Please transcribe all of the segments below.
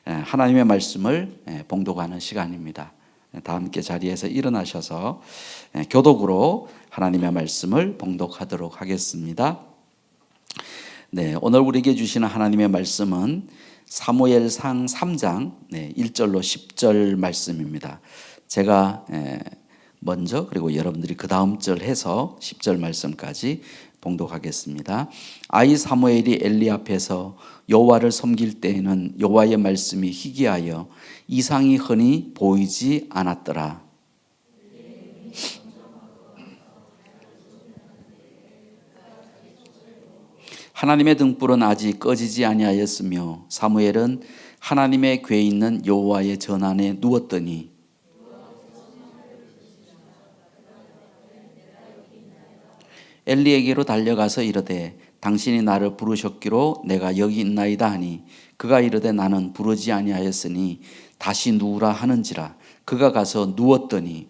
하나님의 말씀을 봉독하는 시간입니다. 다 함께 자리에서 일어나셔서 교독으로 하나님의 말씀을 봉독하도록 하겠습니다. 네, 오늘 우리에게 주시는 하나님의 말씀은 사무엘상 3장 1절로 10절 말씀입니다. 제가 먼저 그리고 여러분들이 그 다음 절 해서 10절 말씀까지 봉독하겠습니다. 아이 사무엘이 엘리 앞에서 여호와를 섬길 때에는 여호와의 말씀이 희귀하여 이상이 흔히 보이지 않았더라. 하나님의 등불은 아직 꺼지지 아니하였으며 사무엘은 하나님의 궤에 있는 여호와의 전안에 누웠더니 엘리에게로 달려가서 이르되 당신이 나를 부르셨기로 내가 여기 있나이다 하니 그가 이르되 나는 부르지 아니하였으니 다시 누우라 하는지라. 그가 가서 누웠더니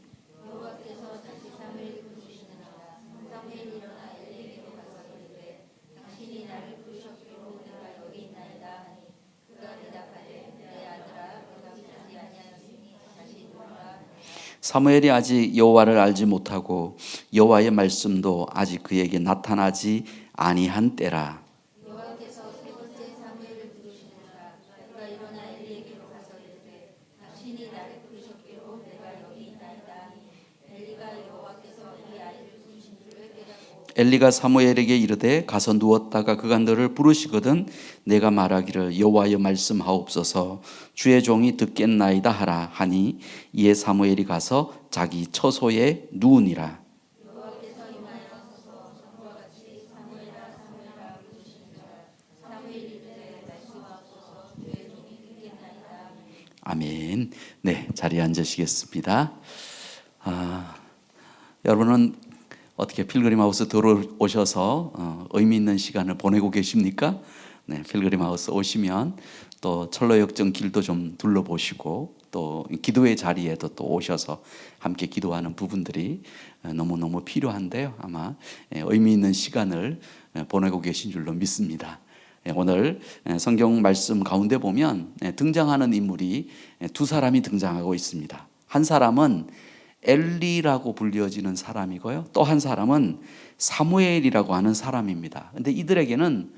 사무엘이 아직 여호와를 알지 못하고 여호와의 말씀도 아직 그에게 나타나지 아니한 때라. 여호와께서 세 번째 사무엘을 부르시니라. 그가 일어나 엘리에게로 가서 이르되 당신이 나를 부르셨기로 내가 여기 있나이다 하니 엘리가 여호와께서 이 아이를 부르신 줄을 깨닫고 엘리가 사무엘에게 이르되 가서 누웠다가 그가 너를 부르시거든 내가 말하기를 여호와여 말씀하옵소서 주의 종이 듣겠나이다 하라 하니 이에 사무엘이 가서 자기 처소에 누우니라. 여호와께서 임하여서 전과 같이 사무엘아 사무엘아 부르시니라. 사무엘이 이르되 말씀하옵소서 주의 종이 듣겠나이다. 아멘. 네, 자리에 앉으시겠습니다. 여러분은 어떻게 필그림 하우스 들어오셔서 의미 있는 시간을 보내고 계십니까? 네, 필그림 하우스 오시면 또 철로역정 길도 좀 둘러보시고 또 기도의 자리에도 또 오셔서 함께 기도하는 부분들이 너무너무 필요한데요. 아마 의미 있는 시간을 보내고 계신 줄로 믿습니다. 오늘 성경 말씀 가운데 보면 등장하는 인물이 두 사람이 등장하고 있습니다. 한 사람은 엘리라고 불려지는 사람이고요. 또 한 사람은 사무엘이라고 하는 사람입니다. 근데 이들에게는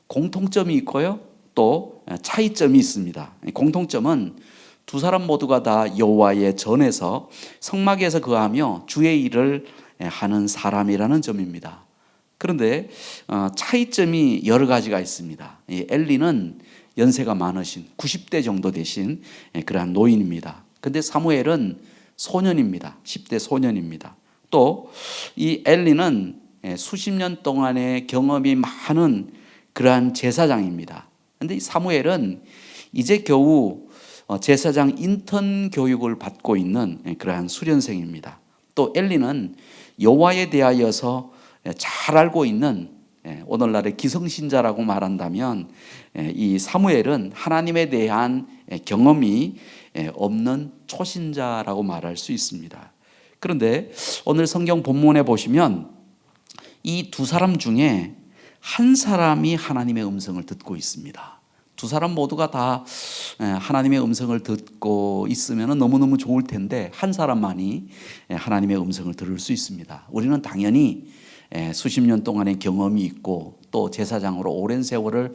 공통점이 있고요. 또 차이점이 있습니다. 공통점은 두 사람 모두가 다 여호와의 전에서 성막에서 거하며 주의 일을 하는 사람이라는 점입니다. 그런데 차이점이 여러 가지가 있습니다. 엘리는 연세가 많으신 90대 정도 되신 그러한 노인입니다. 그런데 사무엘은 소년입니다. 10대 소년입니다. 또 이 엘리는 수십 년 동안의 경험이 많은 그러한 제사장입니다. 그런데 이 사무엘은 이제 겨우 제사장 인턴 교육을 받고 있는 그러한 수련생입니다. 또 엘리는 여호와에 대하여서 잘 알고 있는 오늘날의 기성신자라고 말한다면 이 사무엘은 하나님에 대한 경험이 없는 초신자라고 말할 수 있습니다. 그런데 오늘 성경 본문에 보시면 이 두 사람 중에 한 사람이 하나님의 음성을 듣고 있습니다. 두 사람 모두가 다 하나님의 음성을 듣고 있으면 너무너무 좋을 텐데 한 사람만이 하나님의 음성을 들을 수 있습니다. 우리는 당연히 수십 년 동안의 경험이 있고 또 제사장으로 오랜 세월을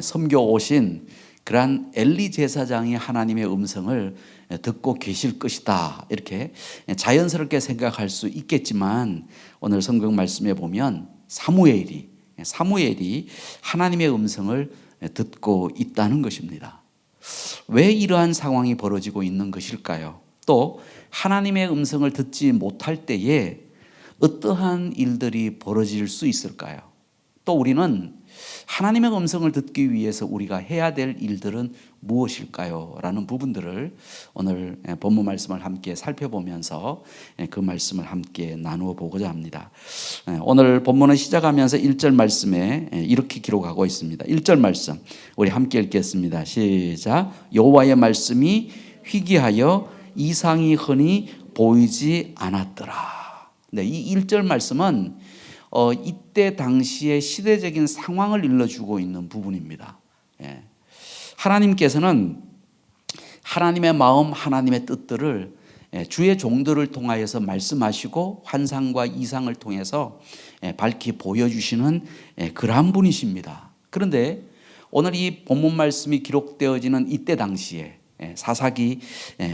섬겨오신 그러한 엘리 제사장이 하나님의 음성을 듣고 계실 것이다. 이렇게 자연스럽게 생각할 수 있겠지만 오늘 성경 말씀에 보면 사무엘이 하나님의 음성을 듣고 있다는 것입니다. 왜 이러한 상황이 벌어지고 있는 것일까요? 또 하나님의 음성을 듣지 못할 때에 어떠한 일들이 벌어질 수 있을까요? 또 우리는 하나님의 음성을 듣기 위해서 우리가 해야 될 일들은 무엇일까요? 라는 부분들을 오늘 본문 말씀을 함께 살펴보면서 그 말씀을 함께 나누어 보고자 합니다. 오늘 본문을 시작하면서 1절 말씀에 이렇게 기록하고 있습니다. 1절 말씀 우리 함께 읽겠습니다. 시작. 여호와의 말씀이 희귀하여 이상이 흔히 보이지 않았더라. 네, 이 1절 말씀은 이때 당시의 시대적인 상황을 일러주고 있는 부분입니다. 하나님께서는 하나님의 마음, 하나님의 뜻들을 주의 종들을 통하여서 말씀하시고 환상과 이상을 통해서 밝히 보여주시는 그러한 분이십니다. 그런데 오늘 이 본문 말씀이 기록되어지는 이때 당시에 사사기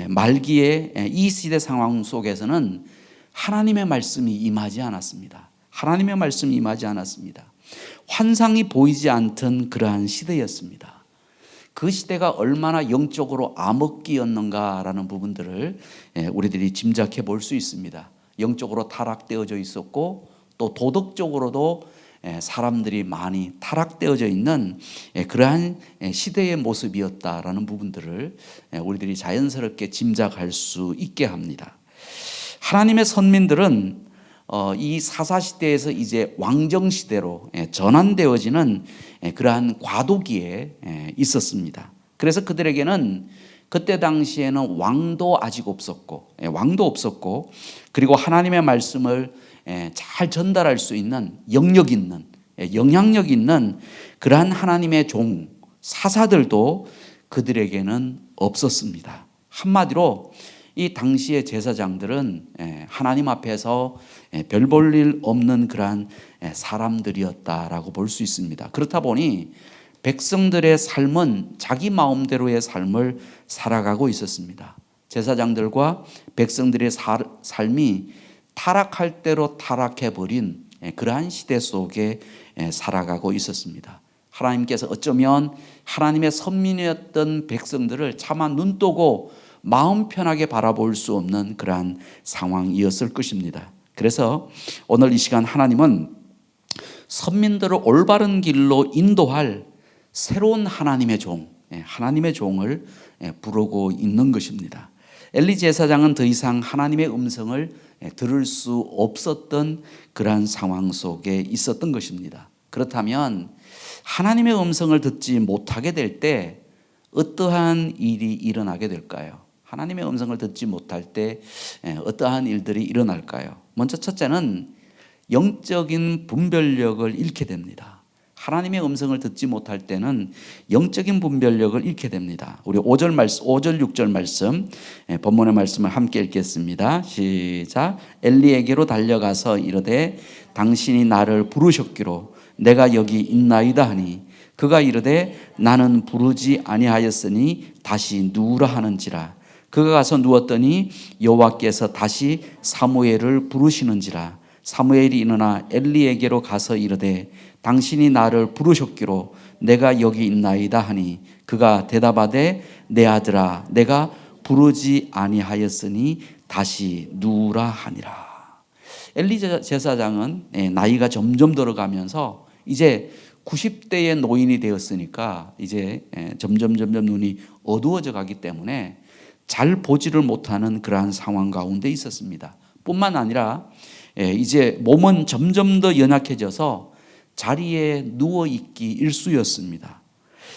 말기에 이 시대 상황 속에서는 하나님의 말씀이 임하지 않았습니다. 하나님의 말씀이 임하지 않았습니다. 환상이 보이지 않던 그러한 시대였습니다. 그 시대가 얼마나 영적으로 암흑기였는가라는 부분들을 우리들이 짐작해 볼 수 있습니다. 영적으로 타락되어져 있었고 또 도덕적으로도 사람들이 많이 타락되어져 있는 그러한 시대의 모습이었다라는 부분들을 우리들이 자연스럽게 짐작할 수 있게 합니다. 하나님의 선민들은 이 사사시대에서 이제 왕정시대로 전환되어지는 그러한 과도기에 있었습니다. 그래서 그들에게는 그때 당시에는 왕도 아직 없었고 그리고 하나님의 말씀을 잘 전달할 수 있는 영역 있는 영향력 있는 그러한 하나님의 종 사사들도 그들에게는 없었습니다. 한마디로 이 당시의 제사장들은 하나님 앞에서 별 볼 일 없는 그러한 사람들이었다라고 볼 수 있습니다. 그렇다 보니 백성들의 삶은 자기 마음대로의 삶을 살아가고 있었습니다. 제사장들과 백성들의 삶이 타락할 대로 타락해버린 그러한 시대 속에 살아가고 있었습니다. 하나님께서 어쩌면 하나님의 선민이었던 백성들을 차마 눈뜨고 마음 편하게 바라볼 수 없는 그러한 상황이었을 것입니다. 그래서 오늘 이 시간 하나님은 선민들을 올바른 길로 인도할 새로운 하나님의 종을 부르고 있는 것입니다. 엘리 제사장은 더 이상 하나님의 음성을 들을 수 없었던 그러한 상황 속에 있었던 것입니다. 그렇다면 하나님의 음성을 듣지 못하게 될 때 어떠한 일이 일어나게 될까요? 하나님의 음성을 듣지 못할 때 어떠한 일들이 일어날까요? 먼저 첫째는 영적인 분별력을 잃게 됩니다. 하나님의 음성을 듣지 못할 때는 영적인 분별력을 잃게 됩니다. 우리 5절, 6절 말씀, 본문의 말씀을 함께 읽겠습니다. 시작. 엘리에게로 달려가서 이르되 당신이 나를 부르셨기로 내가 여기 있나이다 하니 그가 이르되 나는 부르지 아니하였으니 다시 누우라 하는지라. 그가 가서 누웠더니 여호와께서 다시 사무엘을 부르시는지라. 사무엘이 일어나 엘리에게로 가서 이르되 당신이 나를 부르셨기로 내가 여기 있나이다 하니 그가 대답하되 내 아들아 내가 부르지 아니하였으니 다시 누우라 하니라. 엘리 제사장은 나이가 점점 들어가면서 이제 90대의 노인이 되었으니까 이제 점점 눈이 어두워져 가기 때문에 잘 보지를 못하는 그러한 상황 가운데 있었습니다. 뿐만 아니라 이제 몸은 점점 더 연약해져서 자리에 누워있기 일쑤였습니다.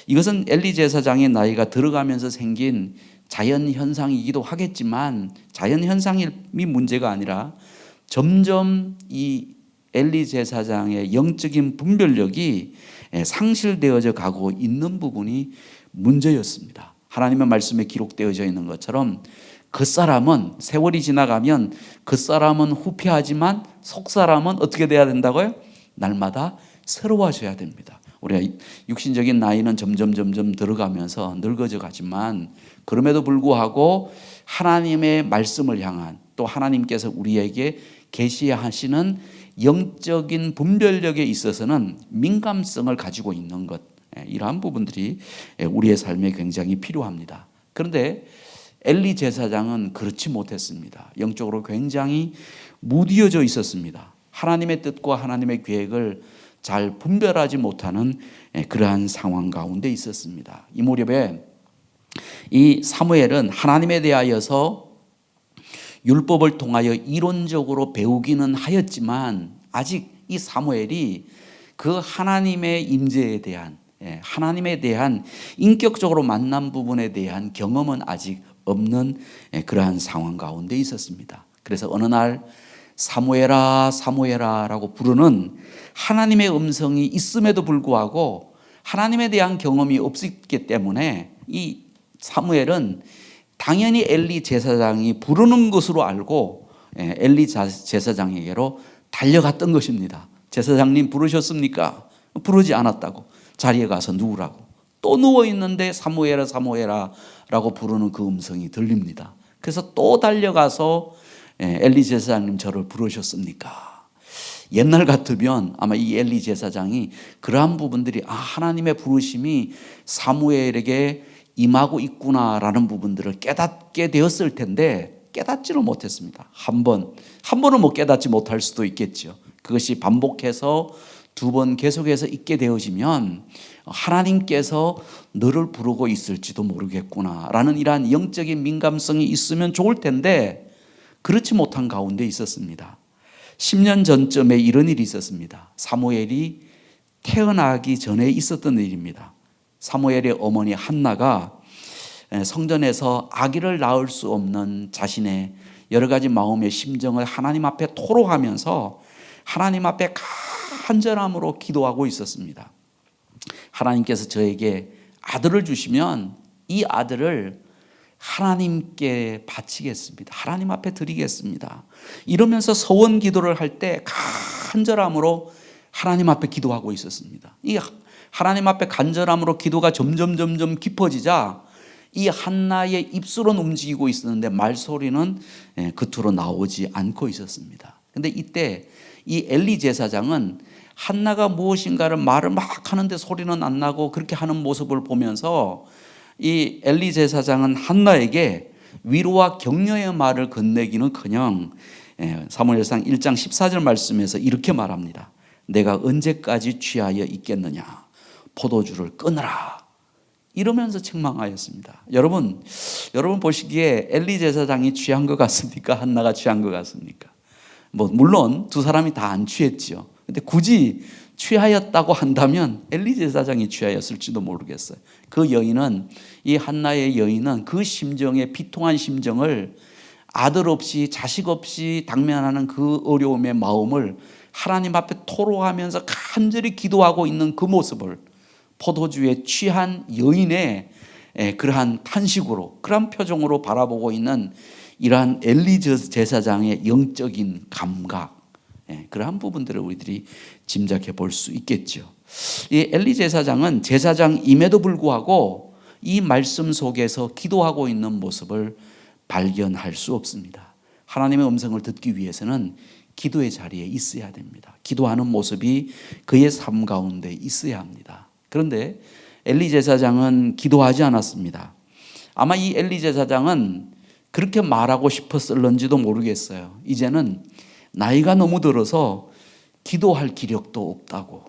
이것은 엘리 제사장의 나이가 들어가면서 생긴 자연현상이기도 하겠지만 자연현상이 문제가 아니라 점점 이 엘리 제사장의 영적인 분별력이 상실되어져 가고 있는 부분이 문제였습니다. 하나님의 말씀에 기록되어져 있는 것처럼 그 사람은 세월이 지나가면 그 사람은 후패하지만 속 사람은 어떻게 돼야 된다고요? 날마다 새로워져야 됩니다. 우리가 육신적인 나이는 점점 들어가면서 늙어져 가지만 그럼에도 불구하고 하나님의 말씀을 향한 또 하나님께서 우리에게 계시하시는 영적인 분별력에 있어서는 민감성을 가지고 있는 것, 이러한 부분들이 우리의 삶에 굉장히 필요합니다. 그런데 엘리 제사장은 그렇지 못했습니다. 영적으로 굉장히 무디어져 있었습니다. 하나님의 뜻과 하나님의 계획을 잘 분별하지 못하는 그러한 상황 가운데 있었습니다. 이 무렵에 이 사무엘은 하나님에 대하여서 율법을 통하여 이론적으로 배우기는 하였지만 아직 이 사무엘이 그 하나님의 임재에 대한 하나님에 대한 인격적으로 만난 부분에 대한 경험은 아직 없는 그러한 상황 가운데 있었습니다. 그래서 어느 날 사무엘아 사무엘아 라고 부르는 하나님의 음성이 있음에도 불구하고 하나님에 대한 경험이 없었기 때문에 이 사무엘은 당연히 엘리 제사장이 부르는 것으로 알고 엘리 제사장에게로 달려갔던 것입니다. 제사장님 부르셨습니까? 부르지 않았다고. 자리에 가서 누우라고. 또 누워있는데 사무엘아 사무엘아 라고 부르는 그 음성이 들립니다. 그래서 또 달려가서 엘리 제사장님 저를 부르셨습니까? 옛날 같으면 아마 이 엘리 제사장이 그러한 부분들이 하나님의 부르심이 사무엘에게 임하고 있구나라는 부분들을 깨닫게 되었을 텐데 깨닫지를 못했습니다. 한 번은 뭐 깨닫지 못할 수도 있겠죠. 그것이 반복해서 2번 계속해서 있게 되어지면 하나님께서 너를 부르고 있을지도 모르겠구나라는 이러한 영적인 민감성이 있으면 좋을 텐데 그렇지 못한 가운데 있었습니다. 10년 전쯤에 이런 일이 있었습니다. 사무엘이 태어나기 전에 있었던 일입니다. 사무엘의 어머니 한나가 성전에서 아기를 낳을 수 없는 자신의 여러 가지 마음의 심정을 하나님 앞에 토로하면서 하나님 앞에 간절함으로 기도하고 있었습니다. 하나님께서 저에게 아들을 주시면 이 아들을 하나님께 바치겠습니다. 하나님 앞에 드리겠습니다. 이러면서 서원 기도를 할 때 간절함으로 하나님 앞에 기도하고 있었습니다. 이 하나님 앞에 간절함으로 기도가 점점 깊어지자 이 한나의 입술은 움직이고 있었는데 말소리는 겉으로 나오지 않고 있었습니다. 그런데 이때 이 엘리 제사장은 한나가 무엇인가를 말을 막 하는데 소리는 안 나고 그렇게 하는 모습을 보면서 이 엘리 제사장은 한나에게 위로와 격려의 말을 건네기는커녕 사무엘상 1장 14절 말씀에서 이렇게 말합니다. 내가 언제까지 취하여 있겠느냐 포도주를 끊으라 이러면서 책망하였습니다. 여러분 보시기에 엘리 제사장이 취한 것 같습니까? 한나가 취한 것 같습니까? 물론 두 사람이 다 안 취했죠. 근데 굳이 취하였다고 한다면 엘리 제사장이 취하였을지도 모르겠어요. 그 여인은 이 한나의 여인은 그 심정의 비통한 심정을 아들 없이 자식 없이 당면하는 그 어려움의 마음을 하나님 앞에 토로하면서 간절히 기도하고 있는 그 모습을 포도주에 취한 여인의 그러한 탄식으로 그러한 표정으로 바라보고 있는 이러한 엘리 제사장의 영적인 감각 그러한 부분들을 우리들이 짐작해 볼 수 있겠죠. 이 엘리 제사장은 제사장임에도 불구하고 이 말씀 속에서 기도하고 있는 모습을 발견할 수 없습니다. 하나님의 음성을 듣기 위해서는 기도의 자리에 있어야 됩니다. 기도하는 모습이 그의 삶 가운데 있어야 합니다. 그런데 엘리 제사장은 기도하지 않았습니다. 아마 이 엘리 제사장은 그렇게 말하고 싶었을런지도 모르겠어요. 이제는 나이가 너무 들어서 기도할 기력도 없다고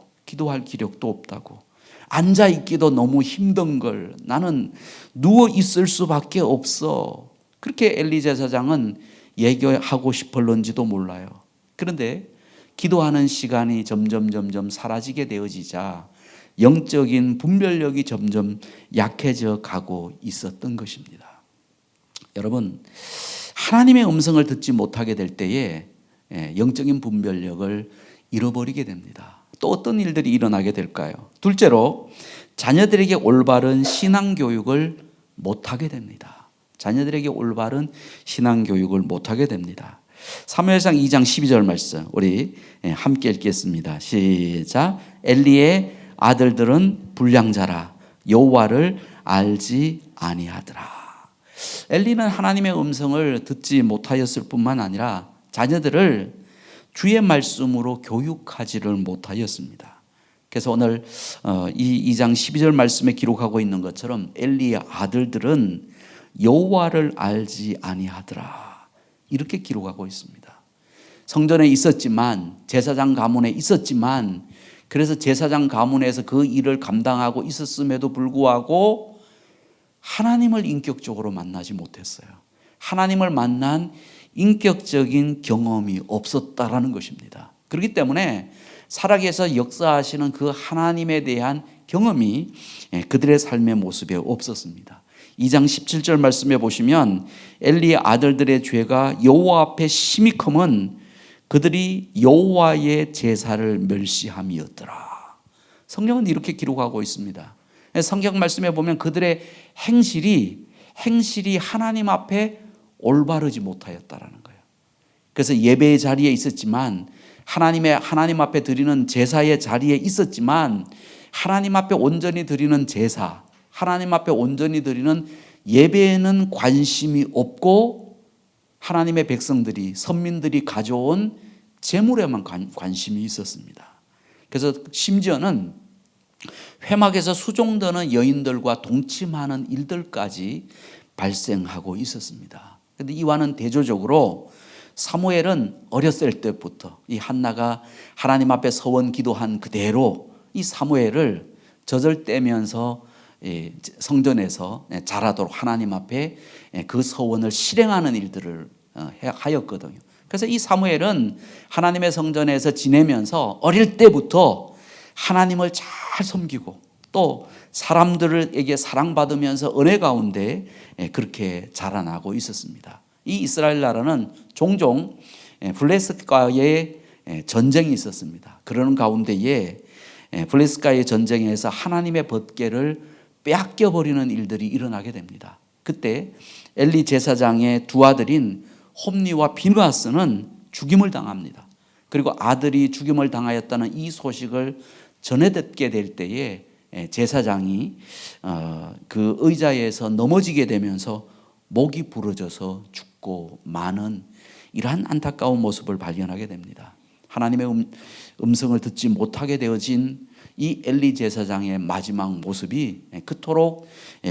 앉아있기도 너무 힘든 걸 나는 누워있을 수밖에 없어 그렇게 엘리 제사장은 얘기하고 싶을런지도 몰라요. 그런데 기도하는 시간이 점점 사라지게 되어지자 영적인 분별력이 점점 약해져 가고 있었던 것입니다. 여러분 하나님의 음성을 듣지 못하게 될 때에 영적인 분별력을 잃어버리게 됩니다. 또 어떤 일들이 일어나게 될까요? 둘째로 자녀들에게 올바른 신앙교육을 못하게 됩니다. 자녀들에게 올바른 신앙교육을 못하게 됩니다. 사무엘상 2장 12절 말씀 우리 함께 읽겠습니다. 시작. 엘리의 아들들은 불량자라 여호와를 알지 아니하더라. 엘리는 하나님의 음성을 듣지 못하였을 뿐만 아니라 자녀들을 주의 말씀으로 교육하지를 못하였습니다. 그래서 오늘 이 2장 12절 말씀에 기록하고 있는 것처럼 엘리의 아들들은 여호와를 알지 아니하더라 이렇게 기록하고 있습니다. 성전에 있었지만 제사장 가문에 있었지만 그래서 제사장 가문에서 그 일을 감당하고 있었음에도 불구하고 하나님을 인격적으로 만나지 못했어요. 하나님을 만난 인격적인 경험이 없었다라는 것입니다. 그렇기 때문에 살아계셔서 역사하시는 그 하나님에 대한 경험이 그들의 삶의 모습에 없었습니다. 2장 17절 말씀에 보시면 엘리의 아들들의 죄가 여호와 앞에 심히 큼은 그들이 여호와의 제사를 멸시함이었더라. 성경은 이렇게 기록하고 있습니다. 성경 말씀에 보면 그들의 행실이 행실이 하나님 앞에 올바르지 못하였다라는 거예요. 그래서 예배의 자리에 있었지만 하나님 앞에 드리는 제사의 자리에 있었지만 하나님 앞에 온전히 드리는 제사, 하나님 앞에 온전히 드리는 예배에는 관심이 없고 하나님의 백성들이 선민들이 가져온 제물에만 관심이 있었습니다. 그래서 심지어는 회막에서 수종드는 여인들과 동침하는 일들까지 발생하고 있었습니다. 그런데 이와는 대조적으로 사무엘은 어렸을 때부터 이 한나가 하나님 앞에 서원 기도한 그대로 이 사무엘을 젖을 떼면서 성전에서 자라도록 하나님 앞에 그 서원을 실행하는 일들을 하였거든요. 그래서 이 사무엘은 하나님의 성전에서 지내면서 어릴 때부터 하나님을 잘 섬기고 또 사람들에게 사랑받으면서 은혜 가운데 그렇게 자라나고 있었습니다. 이 이스라엘 나라는 종종 블레셋과의 전쟁이 있었습니다. 그러는 가운데에 블레셋과의 전쟁에서 하나님의 법궤를 빼앗겨 버리는 일들이 일어나게 됩니다. 그때 엘리 제사장의 두 아들인 홈니와 비느하스는 죽임을 당합니다. 그리고 아들이 죽임을 당하였다는 이 소식을 전해 듣게 될 때에 제사장이 그 의자에서 넘어지게 되면서 목이 부러져서 죽고 마는 이러한 안타까운 모습을 발견하게 됩니다. 하나님의 음성을 듣지 못하게 되어진 이 엘리 제사장의 마지막 모습이 그토록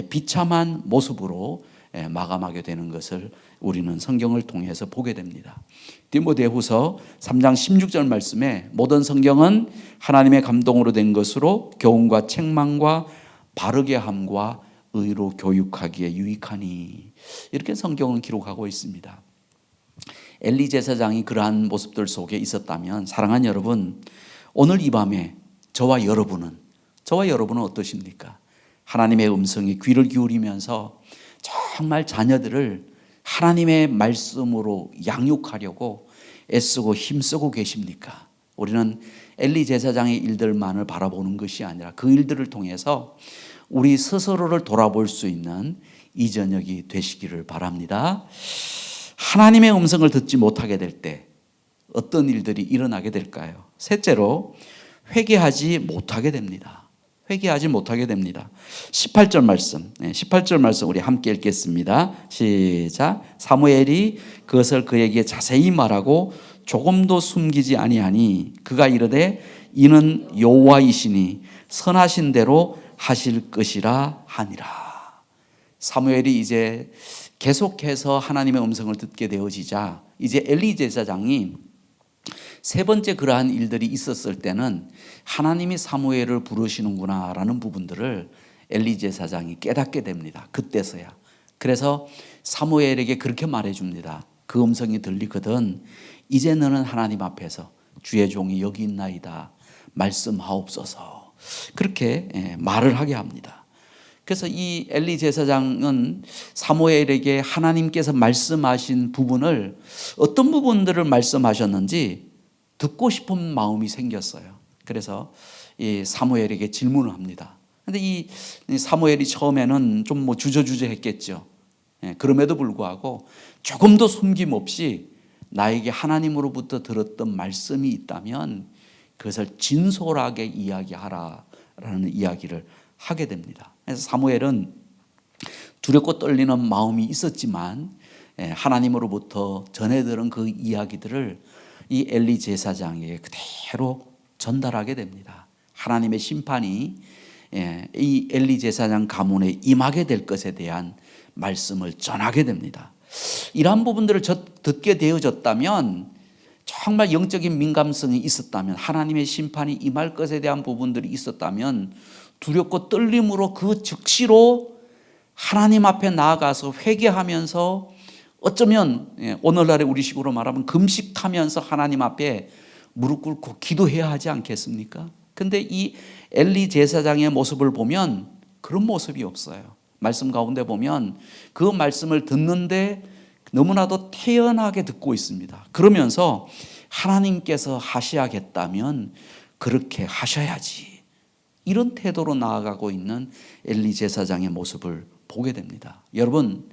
비참한 모습으로 마감하게 되는 것을 우리는 성경을 통해서 보게 됩니다. 디모데후서 3장 16절 말씀에 모든 성경은 하나님의 감동으로 된 것으로 교훈과 책망과 바르게 함과 의로 교육하기에 유익하니 이렇게 성경은 기록하고 있습니다. 엘리 제사장이 그러한 모습들 속에 있었다면 사랑하는 여러분, 오늘 이 밤에 저와 여러분은 어떠십니까? 하나님의 음성에 귀를 기울이면서 정말 자녀들을 하나님의 말씀으로 양육하려고 애쓰고 힘쓰고 계십니까? 우리는 엘리 제사장의 일들만을 바라보는 것이 아니라 그 일들을 통해서 우리 스스로를 돌아볼 수 있는 이 저녁이 되시기를 바랍니다. 하나님의 음성을 듣지 못하게 될 때 어떤 일들이 일어나게 될까요? 셋째로 회개하지 못하게 됩니다. 회개하지 못하게 됩니다. 18절 말씀 우리 함께 읽겠습니다. 시작. 사무엘이 그것을 그에게 자세히 말하고 조금도 숨기지 아니하니 그가 이르되 이는 여호와이시니 선하신 대로 하실 것이라 하니라. 사무엘이 이제 계속해서 하나님의 음성을 듣게 되어지자 이제 엘리 제사장이 세 번째 그러한 일들이 있었을 때는 하나님이 사무엘을 부르시는구나라는 부분들을 엘리 제사장이 깨닫게 됩니다. 그때서야. 그래서 사무엘에게 그렇게 말해줍니다. 그 음성이 들리거든 이제 너는 하나님 앞에서 주의 종이 여기 있나이다 말씀하옵소서. 그렇게 말을 하게 합니다. 그래서 이 엘리 제사장은 사무엘에게 하나님께서 말씀하신 부분을 어떤 부분들을 말씀하셨는지 듣고 싶은 마음이 생겼어요. 그래서 이 사무엘에게 질문을 합니다. 그런데 이 사무엘이 처음에는 좀 주저주저했겠죠. 그럼에도 불구하고 조금도 숨김없이 나에게 하나님으로부터 들었던 말씀이 있다면 그것을 진솔하게 이야기하라라는 이야기를 하게 됩니다. 그래서 사무엘은 두렵고 떨리는 마음이 있었지만 하나님으로부터 전해 들은 그 이야기들을 이 엘리 제사장에게 그대로 전달하게 됩니다. 하나님의 심판이 이 엘리 제사장 가문에 임하게 될 것에 대한 말씀을 전하게 됩니다. 이러한 부분들을 듣게 되어졌다면 정말 영적인 민감성이 있었다면 하나님의 심판이 임할 것에 대한 부분들이 있었다면 두렵고 떨림으로 그 즉시로 하나님 앞에 나아가서 회개하면서 어쩌면 오늘날의 우리식으로 말하면 금식하면서 하나님 앞에 무릎 꿇고 기도해야 하지 않겠습니까? 근데 이 엘리 제사장의 모습을 보면 그런 모습이 없어요. 말씀 가운데 보면 그 말씀을 듣는데 너무나도 태연하게 듣고 있습니다. 그러면서 하나님께서 하셔야겠다면 그렇게 하셔야지 이런 태도로 나아가고 있는 엘리 제사장의 모습을 보게 됩니다. 여러분,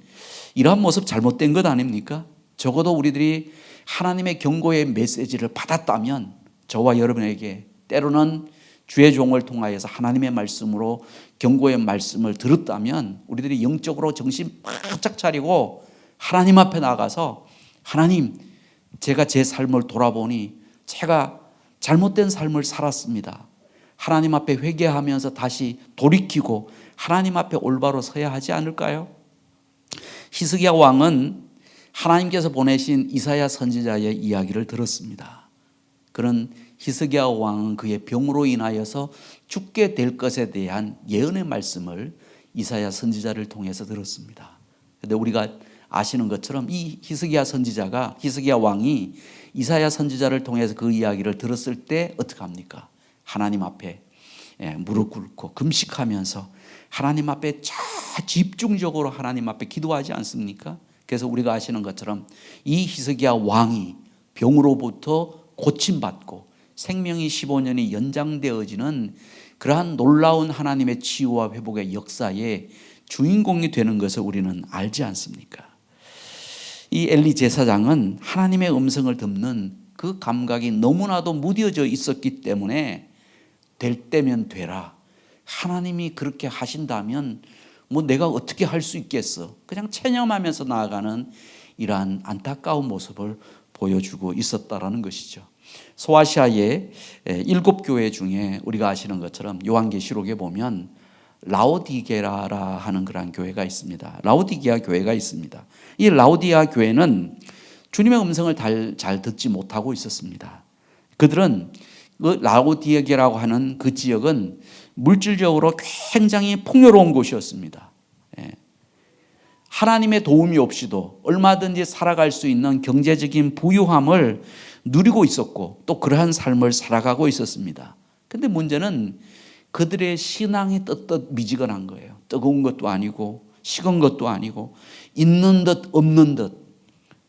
이러한 모습 잘못된 것 아닙니까? 적어도 우리들이 하나님의 경고의 메시지를 받았다면 저와 여러분에게 때로는 주의 종을 통하여서 하나님의 말씀으로 경고의 말씀을 들었다면 우리들이 영적으로 정신 바짝 차리고 하나님 앞에 나가서 하나님, 제가 제 삶을 돌아보니 제가 잘못된 삶을 살았습니다. 하나님 앞에 회개하면서 다시 돌이키고 하나님 앞에 올바로 서야 하지 않을까요? 히스기야 왕은 하나님께서 보내신 이사야 선지자의 이야기를 들었습니다. 그런 히스기야 왕은 그의 병으로 인하여서 죽게 될 것에 대한 예언의 말씀을 이사야 선지자를 통해서 들었습니다. 그런데 우리가 아시는 것처럼 이 히스기야 왕이 이사야 선지자를 통해서 그 이야기를 들었을 때 어떻게 합니까? 하나님 앞에 무릎 꿇고 금식하면서 하나님 앞에 집중적으로 하나님 앞에 기도하지 않습니까? 그래서 우리가 아시는 것처럼 이 히스기야 왕이 병으로부터 고침받고 생명이 15년이 연장되어지는 그러한 놀라운 하나님의 치유와 회복의 역사의 주인공이 되는 것을 우리는 알지 않습니까? 이 엘리 제사장은 하나님의 음성을 듣는 그 감각이 너무나도 무뎌져 있었기 때문에 될 때면 되라. 하나님이 그렇게 하신다면 뭐 내가 어떻게 할 수 있겠어. 그냥 체념하면서 나아가는 이러한 안타까운 모습을 보여주고 있었다라는 것이죠. 소아시아의 7교회 중에 우리가 아시는 것처럼 요한계시록에 보면 라오디게라라 하는 그런 교회가 있습니다. 라오디게아 교회가 있습니다. 이 라오디게아 교회는 주님의 음성을 잘 듣지 못하고 있었습니다. 그들은 그 라오디게라고 하는 그 지역은 물질적으로 굉장히 풍요로운 곳이었습니다. 하나님의 도움이 없이도 얼마든지 살아갈 수 있는 경제적인 부유함을 누리고 있었고 또 그러한 삶을 살아가고 있었습니다. 그런데 문제는 그들의 신앙이 떳떳미지근한 거예요. 뜨거운 것도 아니고 식은 것도 아니고 있는 듯 없는 듯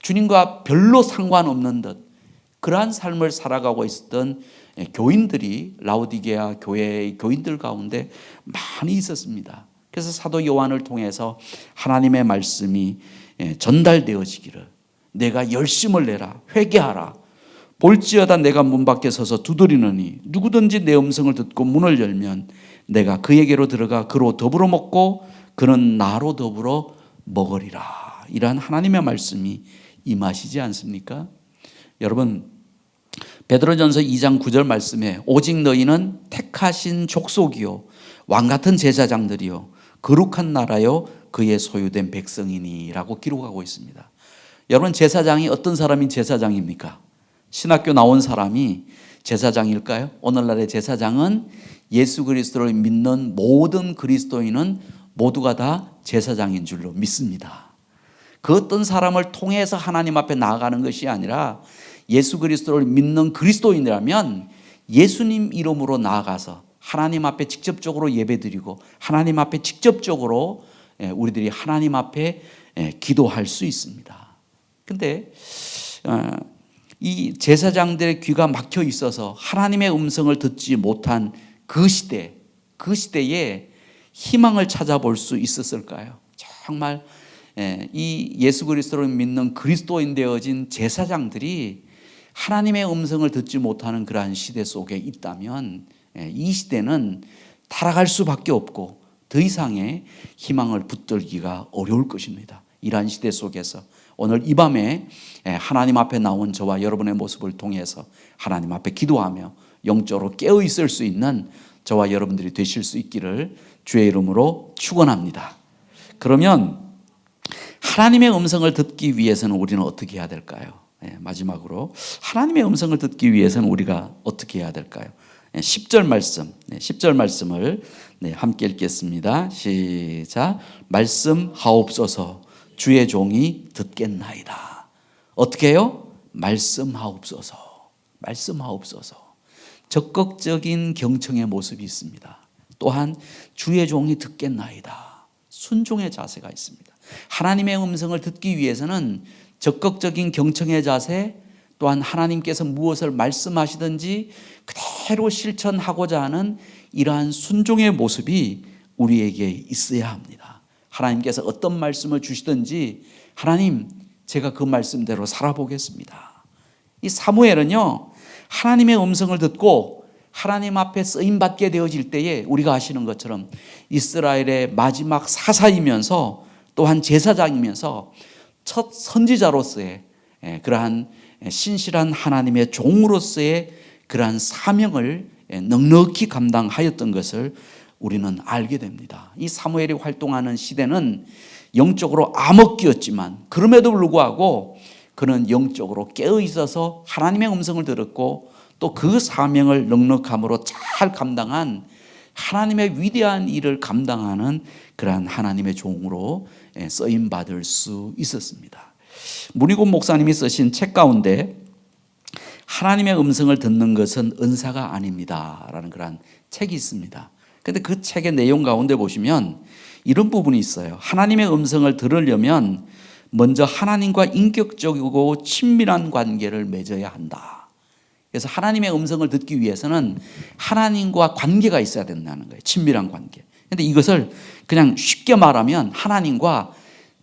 주님과 별로 상관없는 듯 그러한 삶을 살아가고 있었던 교인들이 라오디게아 교회의 교인들 가운데 많이 있었습니다. 그래서 사도 요한을 통해서 하나님의 말씀이 전달되어지기를 내가 열심을 내라 회개하라 볼지어다 내가 문 밖에 서서 두드리느니 누구든지 내 음성을 듣고 문을 열면 내가 그에게로 들어가 그로 더불어 먹고 그는 나로 더불어 먹으리라. 이러한 하나님의 말씀이 임하시지 않습니까? 여러분, 베드로전서 2장 9절 말씀에 오직 너희는 택하신 족속이요 왕같은 제사장들이요 거룩한 나라요 그의 소유된 백성이니라고 기록하고 있습니다. 여러분, 제사장이 어떤 사람이 제사장입니까? 신학교 나온 사람이 제사장일까요? 오늘날의 제사장은 예수 그리스도를 믿는 모든 그리스도인은 모두가 다 제사장인 줄로 믿습니다. 그 어떤 사람을 통해서 하나님 앞에 나아가는 것이 아니라 예수 그리스도를 믿는 그리스도인이라면 예수님 이름으로 나아가서 하나님 앞에 직접적으로 예배드리고 하나님 앞에 직접적으로 우리들이 하나님 앞에 기도할 수 있습니다. 그런데 이 제사장들의 귀가 막혀 있어서 하나님의 음성을 듣지 못한 그 시대에 희망을 찾아볼 수 있었을까요? 정말 이 예수 그리스도를 믿는 그리스도인 되어진 제사장들이 하나님의 음성을 듣지 못하는 그러한 시대 속에 있다면 이 시대는 타락할 수밖에 없고 더 이상의 희망을 붙들기가 어려울 것입니다. 이러한 시대 속에서 오늘 이 밤에 하나님 앞에 나온 저와 여러분의 모습을 통해서 하나님 앞에 기도하며 영적으로 깨어 있을 수 있는 저와 여러분들이 되실 수 있기를 주의 이름으로 축원합니다. 그러면 하나님의 음성을 듣기 위해서는 우리는 어떻게 해야 될까요? 마지막으로 하나님의 음성을 듣기 위해서는 우리가 어떻게 해야 될까요? 10절 말씀, 10절 말씀을 함께 읽겠습니다. 시작. 말씀하옵소서 주의 종이 듣겠나이다. 어떻게 해요? 말씀하옵소서. 말씀하옵소서. 적극적인 경청의 모습이 있습니다. 또한 주의 종이 듣겠나이다. 순종의 자세가 있습니다. 하나님의 음성을 듣기 위해서는 적극적인 경청의 자세, 또한 하나님께서 무엇을 말씀하시든지 그대로 실천하고자 하는 이러한 순종의 모습이 우리에게 있어야 합니다. 하나님께서 어떤 말씀을 주시든지 하나님 제가 그 말씀대로 살아보겠습니다. 이 사무엘은요 하나님의 음성을 듣고 하나님 앞에 쓰임받게 되어질 때에 우리가 아시는 것처럼 이스라엘의 마지막 사사이면서 또한 제사장이면서 첫 선지자로서의 그러한 신실한 하나님의 종으로서의 그러한 사명을 넉넉히 감당하였던 것을 우리는 알게 됩니다. 이 사무엘이 활동하는 시대는 영적으로 암흑기였지만 그럼에도 불구하고 그는 영적으로 깨어 있어서 하나님의 음성을 들었고 또 그 사명을 넉넉함으로 잘 감당한 하나님의 위대한 일을 감당하는 그러한 하나님의 종으로 쓰임 받을 수 있었습니다. 문희곤 목사님이 쓰신 책 가운데 하나님의 음성을 듣는 것은 은사가 아닙니다 라는 그런 책이 있습니다. 그런데 그 책의 내용 가운데 보시면 이런 부분이 있어요. 하나님의 음성을 들으려면 먼저 하나님과 인격적이고 친밀한 관계를 맺어야 한다. 그래서 하나님의 음성을 듣기 위해서는 하나님과 관계가 있어야 된다는 거예요. 친밀한 관계. 그런데 이것을 그냥 쉽게 말하면 하나님과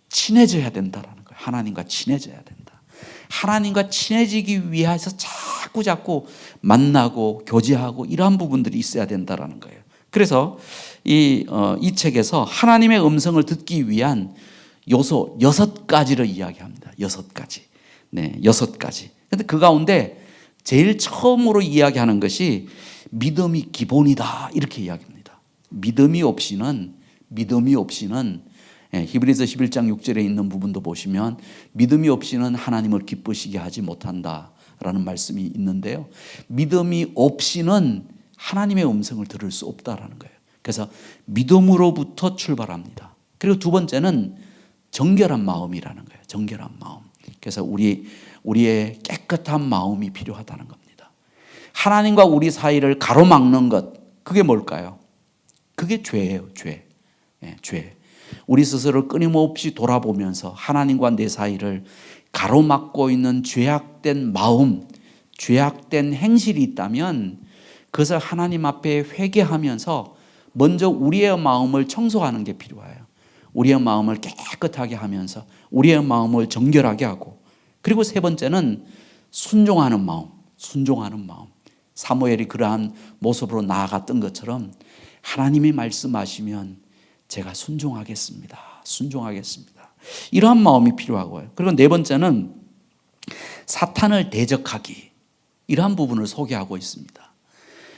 친해져야 된다는 거예요. 하나님과 친해져야 된다. 하나님과 친해지기 위해서 자꾸 만나고 교제하고 이러한 부분들이 있어야 된다는 거예요. 그래서 이 책에서 하나님의 음성을 듣기 위한 요소 6가지를 이야기합니다. 6가지. 네, 6가지. 그런데 그 가운데 제일 처음으로 이야기하는 것이 믿음이 기본이다 이렇게 이야기합니다. 믿음이 없이는 히브리서 11장 6절에 있는 부분도 보시면 믿음이 없이는 하나님을 기쁘시게 하지 못한다라는 말씀이 있는데요. 믿음이 없이는 하나님의 음성을 들을 수 없다라는 거예요. 그래서 믿음으로부터 출발합니다. 그리고 두 번째는 정결한 마음이라는 거예요. 정결한 마음. 그래서 우리의 깨끗한 마음이 필요하다는 겁니다. 하나님과 우리 사이를 가로막는 것, 그게 뭘까요? 그게 죄예요. 죄. 죄. 우리 스스로를 끊임없이 돌아보면서 하나님과 내 사이를 가로막고 있는 죄악된 마음, 죄악된 행실이 있다면 그것을 하나님 앞에 회개하면서 먼저 우리의 마음을 청소하는 게 필요해요. 우리의 마음을 깨끗하게 하면서 우리의 마음을 정결하게 하고, 그리고 세 번째는 순종하는 마음. 사무엘이 그러한 모습으로 나아갔던 것처럼 하나님이 말씀하시면 제가 순종하겠습니다. 이러한 마음이 필요하고요. 그리고 네 번째는 사탄을 대적하기. 이러한 부분을 소개하고 있습니다.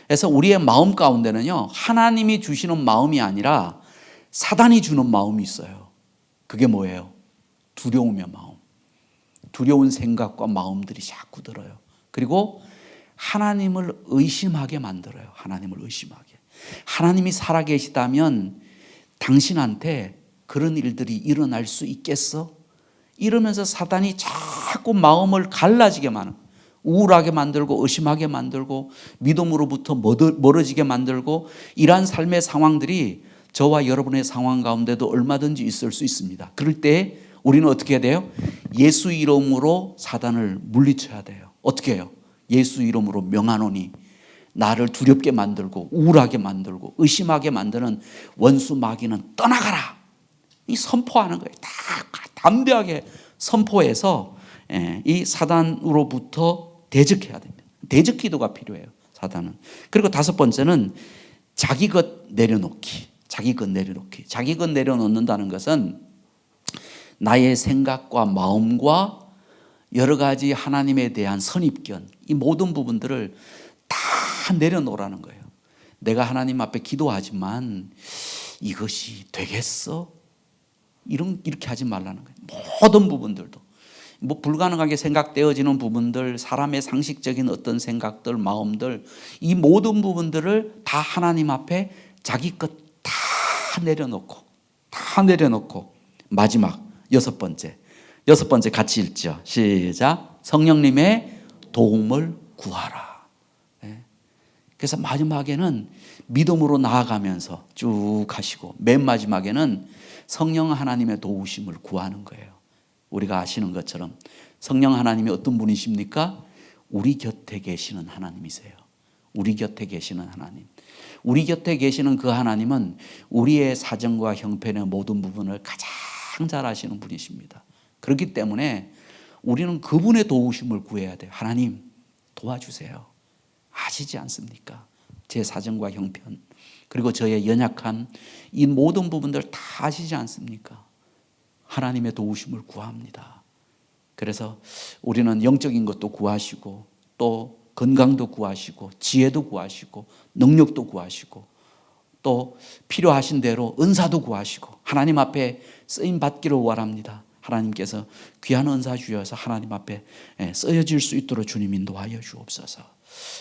그래서 우리의 마음 가운데는요, 하나님이 주시는 마음이 아니라 사단이 주는 마음이 있어요. 그게 뭐예요? 두려움의 마음. 두려운 생각과 마음들이 자꾸 들어요. 그리고 하나님을 의심하게 만들어요. 하나님이 살아계시다면 당신한테 그런 일들이 일어날 수 있겠어? 이러면서 사단이 자꾸 마음을 갈라지게 만들고, 우울하게 만들고 의심하게 만들고 믿음으로부터 멀어지게 만들고, 이러한 삶의 상황들이 저와 여러분의 상황 가운데도 얼마든지 있을 수 있습니다. 그럴 때 우리는 어떻게 해야 돼요? 예수 이름으로 사단을 물리쳐야 돼요. 어떻게 해요? 예수 이름으로 명하노니, 나를 두렵게 만들고 우울하게 만들고 의심하게 만드는 원수 마귀는 떠나가라. 이 선포하는 거예요. 다 담대하게 선포해서 이 사단으로부터 대적해야 됩니다. 대적 기도가 필요해요. 사단은. 그리고 다섯 번째는 자기 것 내려놓기. 자기 것 내려놓는다는 것은 나의 생각과 마음과 여러 가지 하나님에 대한 선입견, 이 모든 부분들을 다 내려놓으라는 거예요. 내가 하나님 앞에 기도하지만 이것이 되겠어? 이렇게 하지 말라는 거예요. 모든 부분들도. 불가능하게 생각되어지는 부분들, 사람의 상식적인 어떤 생각들, 마음들, 이 모든 부분들을 다 하나님 앞에 자기 것 다 내려놓고 마지막 여섯 번째 같이 읽죠. 시작. 성령님의 도움을 구하라. 그래서 마지막에는 믿음으로 나아가면서 쭉 하시고, 맨 마지막에는 성령 하나님의 도우심을 구하는 거예요. 우리가 아시는 것처럼 성령 하나님이 어떤 분이십니까? 우리 곁에 계시는 하나님이세요. 우리 곁에 계시는 하나님. 우리 곁에 계시는 그 하나님은 우리의 사정과 형편의 모든 부분을 가장 잘 아시는 분이십니다. 그렇기 때문에 우리는 그분의 도우심을 구해야 돼요. 하나님 도와주세요. 아시지 않습니까? 제 사정과 형편, 그리고 저의 연약한 이 모든 부분들 다 아시지 않습니까? 하나님의 도우심을 구합니다. 그래서 우리는 영적인 것도 구하시고, 또 건강도 구하시고, 지혜도 구하시고, 능력도 구하시고, 또 필요하신 대로 은사도 구하시고, 하나님 앞에 쓰임 받기를 원합니다. 하나님께서 귀한 은사 주셔서 하나님 앞에 쓰여질 수 있도록 주님 인도하여 주옵소서.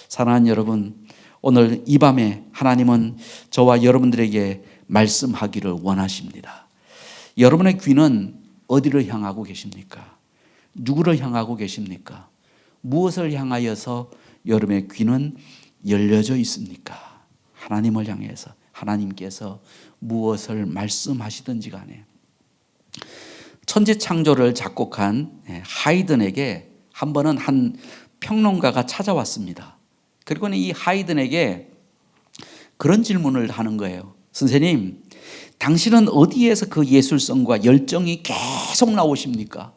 사랑하는 여러분, 오늘 이 밤에 하나님은 저와 여러분들에게 말씀하기를 원하십니다. 여러분의 귀는 어디를 향하고 계십니까? 누구를 향하고 계십니까? 무엇을 향하여서 여러분의 귀는 열려져 있습니까? 하나님을 향해서, 하나님께서 무엇을 말씀하시든지 간에. 천지창조를 작곡한 하이든에게 한 번은 한 평론가가 찾아왔습니다. 그리고는 이 하이든에게 그런 질문을 하는 거예요. 선생님, 당신은 어디에서 그 예술성과 열정이 계속 나오십니까?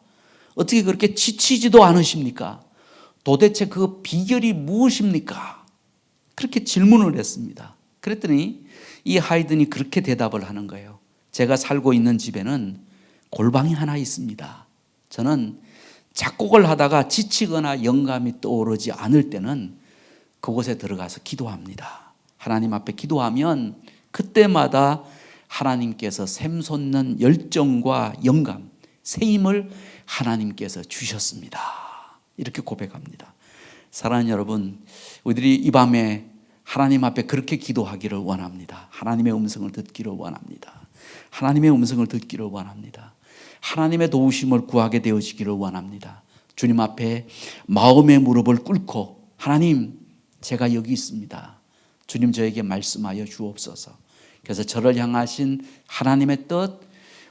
어떻게 그렇게 지치지도 않으십니까? 도대체 그 비결이 무엇입니까? 그렇게 질문을 했습니다. 그랬더니 이 하이든이 그렇게 대답을 하는 거예요. 제가 살고 있는 집에는 골방이 하나 있습니다. 저는 작곡을 하다가 지치거나 영감이 떠오르지 않을 때는 그곳에 들어가서 기도합니다. 하나님 앞에 기도하면 그때마다 하나님께서 샘솟는 열정과 영감, 새 힘을 하나님께서 주셨습니다. 이렇게 고백합니다. 사랑하는 여러분, 우리들이 이 밤에 하나님 앞에 그렇게 기도하기를 원합니다. 하나님의 음성을 듣기를 원합니다. 하나님의 음성을 듣기를 원합니다. 하나님의 도우심을 구하게 되어지기를 원합니다. 주님 앞에 마음의 무릎을 꿇고, 하나님, 제가 여기 있습니다. 주님, 저에게 말씀하여 주옵소서. 그래서 저를 향하신 하나님의 뜻,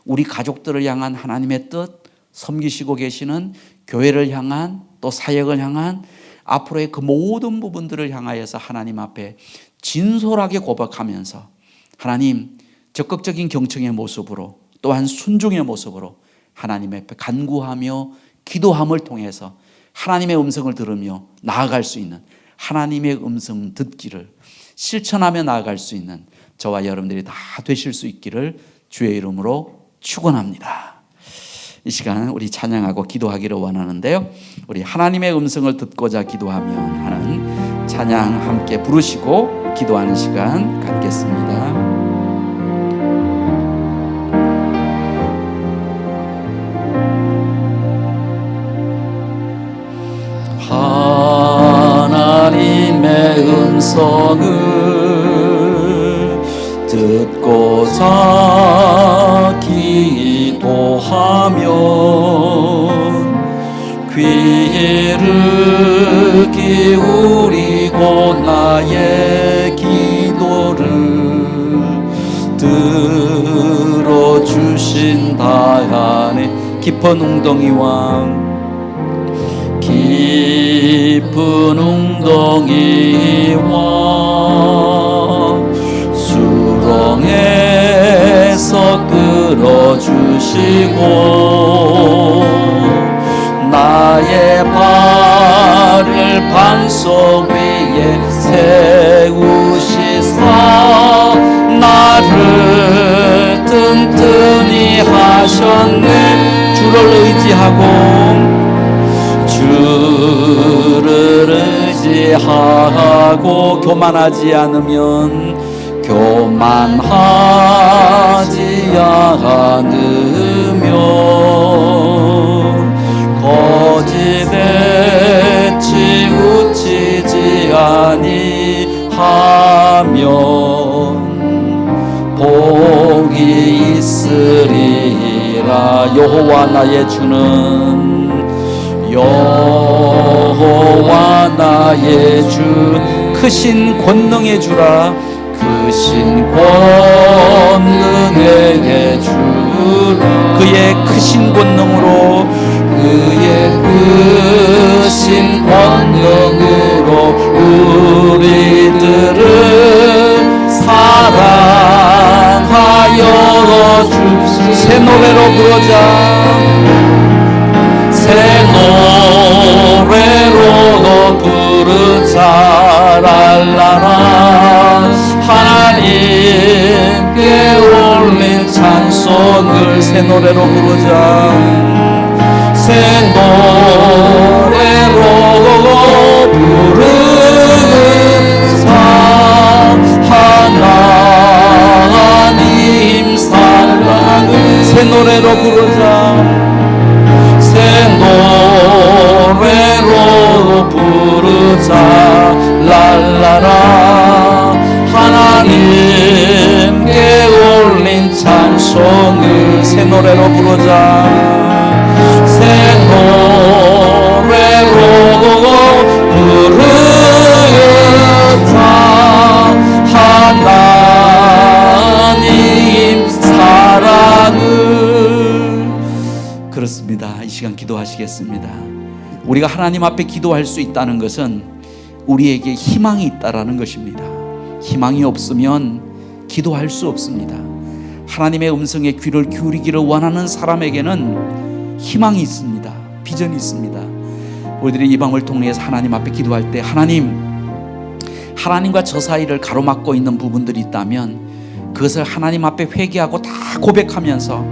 우리 가족들을 향한 하나님의 뜻, 섬기시고 계시는 교회를 향한, 또 사역을 향한 앞으로의 그 모든 부분들을 향하여서 하나님 앞에 진솔하게 고백하면서, 하나님, 적극적인 경청의 모습으로, 또한 순종의 모습으로 하나님 앞에 간구하며 기도함을 통해서 하나님의 음성을 들으며 나아갈 수 있는, 하나님의 음성 듣기를 실천하며 나아갈 수 있는 저와 여러분들이 다 되실 수 있기를 주의 이름으로 축원합니다. 이 시간 우리 찬양하고 기도하기를 원하는데요, 우리 하나님의 음성을 듣고자 기도하면 하는 찬양 함께 부르시고 기도하는 시간 갖겠습니다. 하나님의 음성을 듣고자 기도하면 귀를 기울이고 나의 기도를 들어주신다 하네. 깊은 웅덩이와 깊은 웅덩이와 수렁에서 끌어주시고 나의 발을 반석 위에 세우시사 나를 튼튼히 하셨네. 주를 의지하고 주를 의지하고 교만하지 않으면 교만하지 않으면 거짓에 치우치지 아니하면 복이 있으리라. 여호와 나의 주는 여호와 나의 주 크신 권능의 주라. 크신 권능의 주라. 그의 크신 권능으로 그의 크신 권능으로 우리들을 주시옵소서. 새 노래로 부르자. 새 노래로 부르자. 랄라라. 하나님께 올린 찬송을 새 노래로 부르자. 새 노래로 부르자. 하나님 사랑을 새 노래로 부르자. 새 노래로 부르자. 랄라라. 하나님께 올린 찬송을 새 노래로 부르자. 새 노래로 부르자. 하나님 사랑을. 그렇습니다. 이 시간 기도하시겠습니다. 우리가 하나님 앞에 기도할 수 있다는 것은 우리에게 희망이 있다라는 것입니다. 희망이 없으면 기도할 수 없습니다. 하나님의 음성에 귀를 기울이기를 원하는 사람에게는 희망이 있습니다. 비전이 있습니다. 우리들이 이 방을 통해서 하나님 앞에 기도할 때 하나님과 저 사이를 가로막고 있는 부분들이 있다면 그것을 하나님 앞에 회개하고 다 고백하면서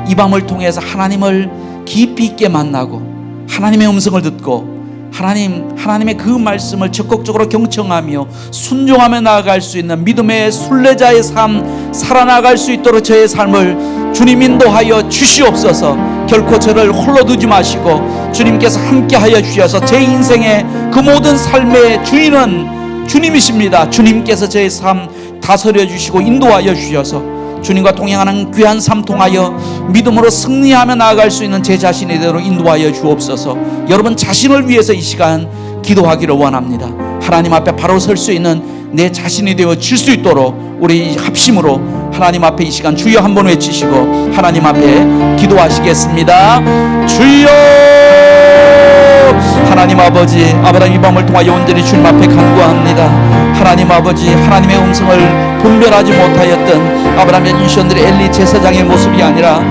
이 밤을 통해서 하나님을 깊이 있게 만나고 하나님의 음성을 듣고 하나님의 그 말씀을 적극적으로 경청하며 순종하며 나아갈 수 있는 믿음의 순례자의 삶 살아나갈 수 있도록 저의 삶을 주님 인도하여 주시옵소서. 결코 저를 홀로 두지 마시고 주님께서 함께하여 주셔서 제 인생의 그 모든 삶의 주인은 주님이십니다. 주님께서 저의 삶 다스려 주시고 인도하여 주셔서 주님과 동행하는 귀한 삶 통하여 믿음으로 승리하며 나아갈 수 있는 제 자신의 대로 인도하여 주옵소서. 여러분 자신을 위해서 이 시간 기도하기를 원합니다. 하나님 앞에 바로 설 수 있는 내 자신이 되어질 수 있도록 우리 합심으로 하나님 앞에 이 시간 주여 한번 외치시고 하나님 앞에 기도하시겠습니다. 주여. 하나님 아버지, 아브라함 이 밤을 통하여 온전히 주님 앞에 간구합니다. 하나님 아버지, 하나님의 음성을 분별하지 못하였던 아브라함의 인션들의 엘리 제사장의 모습이 아니라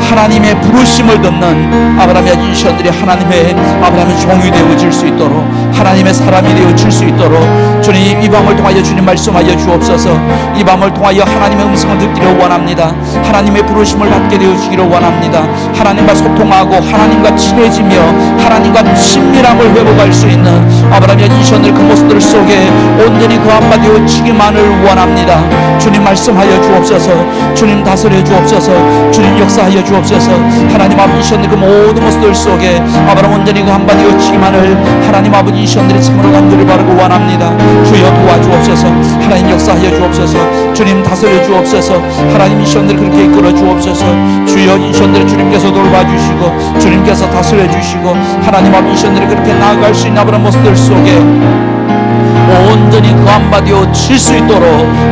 하나님의 부르심을 듣는 아브라함의 인션들이 아브라함의 종이 되어질 수 있도록 하나님의 사람이 되어질 수 있도록 주님 이 밤을 통하여 주님 말씀하여 주옵소서. 이 밤을 통하여 하나님의 음성을 듣기를 원합니다. 하나님의 부르심을 받게 되어지기를 원합니다. 하나님과 소통하고 하나님과 친해지며 하나님과 친밀함을 회복할 수 있는 아브라함의 인션들 그 모습들 속에 온전히 그 한마디 되어지기만을 원합니다. 주님 말씀하여 주옵소서. 주님 다스려 주옵소서. 주님 역사하여 주옵소서. 하나님 아버지 인션들 그 모든 모습들 속에 아브라함 온전히 그 한마디 되어지기만을 하나님 아버지 인션들이 참으로 간절히 바라고 원합니다. 주여 도와주옵소서. 하나님 역사하여 주옵소서. 주님 다스려 주옵소서. 하나님 인션들 그렇게 이끌어 주옵소서. 주여 인션들을 주님께서 돌봐주시고 주님께서 다스려 주시고 하나님 아버지 인션들이 그렇게 나아갈 수 있는 아브라함 모습들 속에 온전히 그 한마디로 칠 수 있도록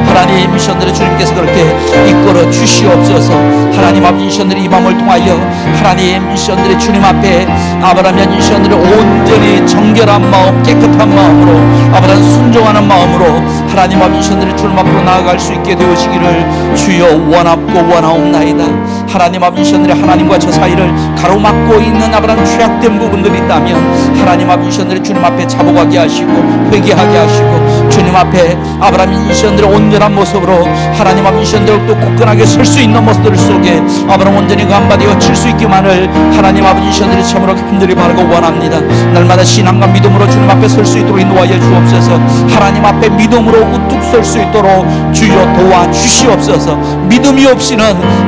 하나님 미션들을 주님께서 그렇게 이끌어 주시옵소서. 하나님 아버지 미션들이 이 밤을 통하여 하나님 미션들이 주님 앞에 아브라함의 미션들을 온전히 정결한 마음 깨끗한 마음으로 아브라함 순종하는 마음으로 하나님 아버지 미션들이 주님 앞으로 나아갈 수 있게 되시기를 주여 원합고 원하옵나이다. 하나님 아버지 미션들이 하나님과 저 사이를 가로막고 있는 아브라함 죄악된 부분들이 있다면 하나님 아버지 미션들이 주님 앞에 자복하게 하시고 회개하게 하시고 주님 앞에 아브라함 미션들의 온전한 모습으로 하나님 아버지 미션들을 또 굳건하게 설 수 있는 모습들 속에 아브라함 온전히 그 한마디로 칠 수 있기만을 하나님 아버지 미션들이 참으로 간절히 바라고 원합니다. 날마다 신앙과 믿음으로 주님 앞에 설 수 있도록 인도하여 주옵소서. 하나님 앞에 믿음으로 우뚝 설 수 있도록 주여 도와주시옵소서. 믿음이 없이는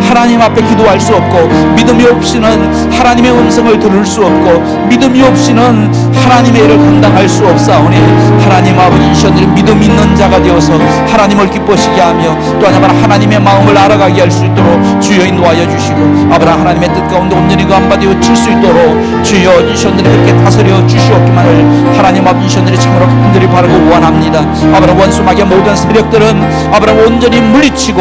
하나님 앞에 기도할 수 없고 믿음이 없이는 하나님의 음성을 들을 수 없고 믿음이 없이는 하나님의 일을 감당할 수 없사오니 하나님 아버지 인션들이 믿음 있는 자가 되어서 하나님을 기뻐시게 하며 또 하나님의 마음을 알아가게 할 수 있도록 주여 인도하여 주시고 아브라함 하나님의 뜻 가운데 온전히 그 한마디로 칠 수 있도록 주여 인션들이 그렇게 다스려 주시옵기만을 하나님 아버지 인션들이 참으로 간절히 바라고 원합니다. 아브라함 원수마귀의 모든 세력들은 아브라함 온전히 물리치고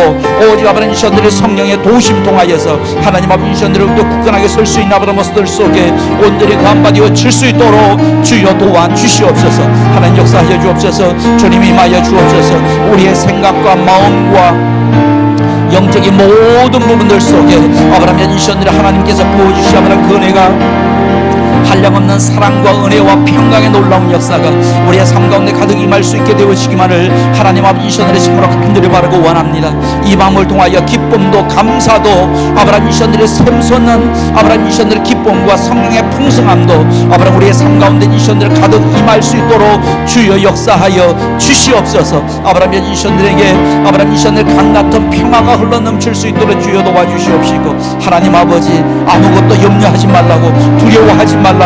오직 아브라함 인션들의 성령의 도우심 통하여서 하나님 아버지 인션들을 또 굳건하게 설 수 있는 아브라함 모습들 속에 온전히 그 한마디로 칠 수 있도록 주여 도와주시옵소서. 하나님 역사하여 주옵소서. 주님이 임하여 주옵소서. 우리의 생각과 마음과 영적인 모든 부분들 속에 아브라함의 인션들이 하나님께서 부어주시 아브라함 그 은혜가 한량없는 사랑과 은혜와 평강의 놀라운 역사가 우리의 삶 가운데 가득 임할 수 있게 되어지기만을 하나님 아버지 이션들의 참으로 간절히 바라고 원합니다. 이 밤을 통하여 기쁨도 감사도 아브라함 이션들의 샘솟는 아브라함 이션들의 기쁨과 성령의 풍성함도 아브라함 우리의 삶 가운데 이션들 가득 임할 수 있도록 주여 역사하여 주시옵소서. 아브라함 이션들에게 아브라함 이션들 강 같은 평화가 흘러넘칠 수 있도록 주여 도와주시옵시고 하나님 아버지 아무것도 염려하지 말라고 두려워하지 말라고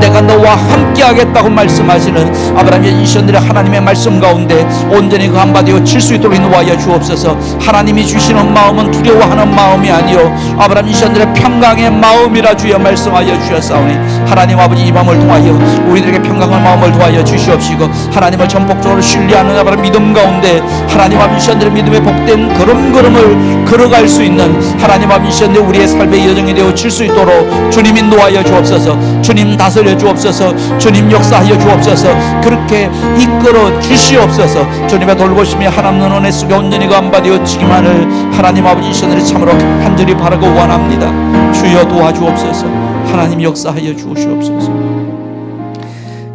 내가 너와 함께 하겠다고 말씀하시는 아브라함의 이션들의 하나님의 말씀 가운데 온전히 그 한바디어 칠 수 있도록 인도하여 주옵소서. 하나님이 주시는 마음은 두려워하는 마음이 아니요 아브라함 이션들의 평강의 마음이라 주여 말씀하여 주셨사오니 하나님 아버지 이 밤을 통하여 우리들에게 평강의 마음을 도하여 주시옵시고 하나님을 전폭적으로 신뢰하는 아브라함 믿음 가운데 하나님 아버지 이션들의 믿음의 복된 걸음걸음을 걸어갈 수 있는 하나님 아버지 이션들 우리의 삶의 여정이 되어 칠 수 있도록 주님 인도하여 주옵소서. 주님 다스려 주옵소서. 주님 역사하여 주옵소서. 그렇게 이끌어 주시옵소서. 주님의 돌보심이 하나님 은혜 속에 온전히 감바되어지기만을 하나님 아버지 이션들이 참으로 간절히 바라고 원합니다. 주여 도와주옵소서. 하나님 역사하여 주시옵소서.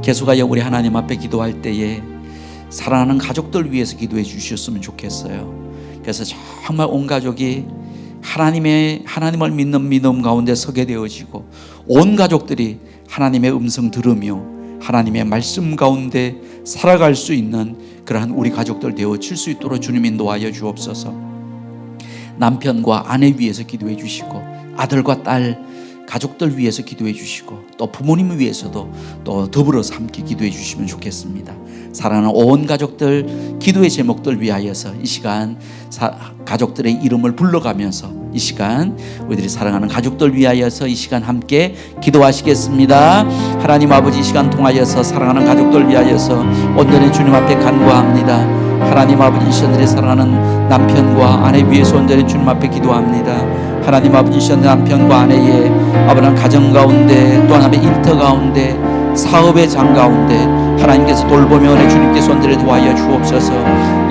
계속하여 우리 하나님 앞에 기도할 때에 사랑하는 가족들 위해서 기도해 주셨으면 좋겠어요. 그래서 정말 온 가족이 하나님을 믿는 믿음 가운데 서게 되어지고 온 가족들이 하나님의 음성 들으며 하나님의 말씀 가운데 살아갈 수 있는 그러한 우리 가족들 되어질 수 있도록 주님 인도하여 주옵소서. 남편과 아내 위해서 기도해 주시고 아들과 딸 가족들 위해서 기도해 주시고 또 부모님을 위해서도 또 더불어서 함께 기도해 주시면 좋겠습니다. 사랑하는 온 가족들 기도의 제목들 위하여서 이 시간 가족들의 이름을 불러가면서 이 시간 우리들이 사랑하는 가족들 위하여서 이 시간 함께 기도하시겠습니다. 하나님 아버지 이 시간 통하여서 사랑하는 가족들 위하여서 온전히 주님 앞에 간구합니다. 하나님 아버지 이 시간들이 사랑하는 남편과 아내 위해서 온전히 주님 앞에 기도합니다. 하나님 아버지 이 시간 남편과 아내의 아버지 가정 가운데 또 하나님의 일터 가운데 사업의 장 가운데 하나님께서 돌보며 은혜 주님께서 온전히 도와여 주옵소서.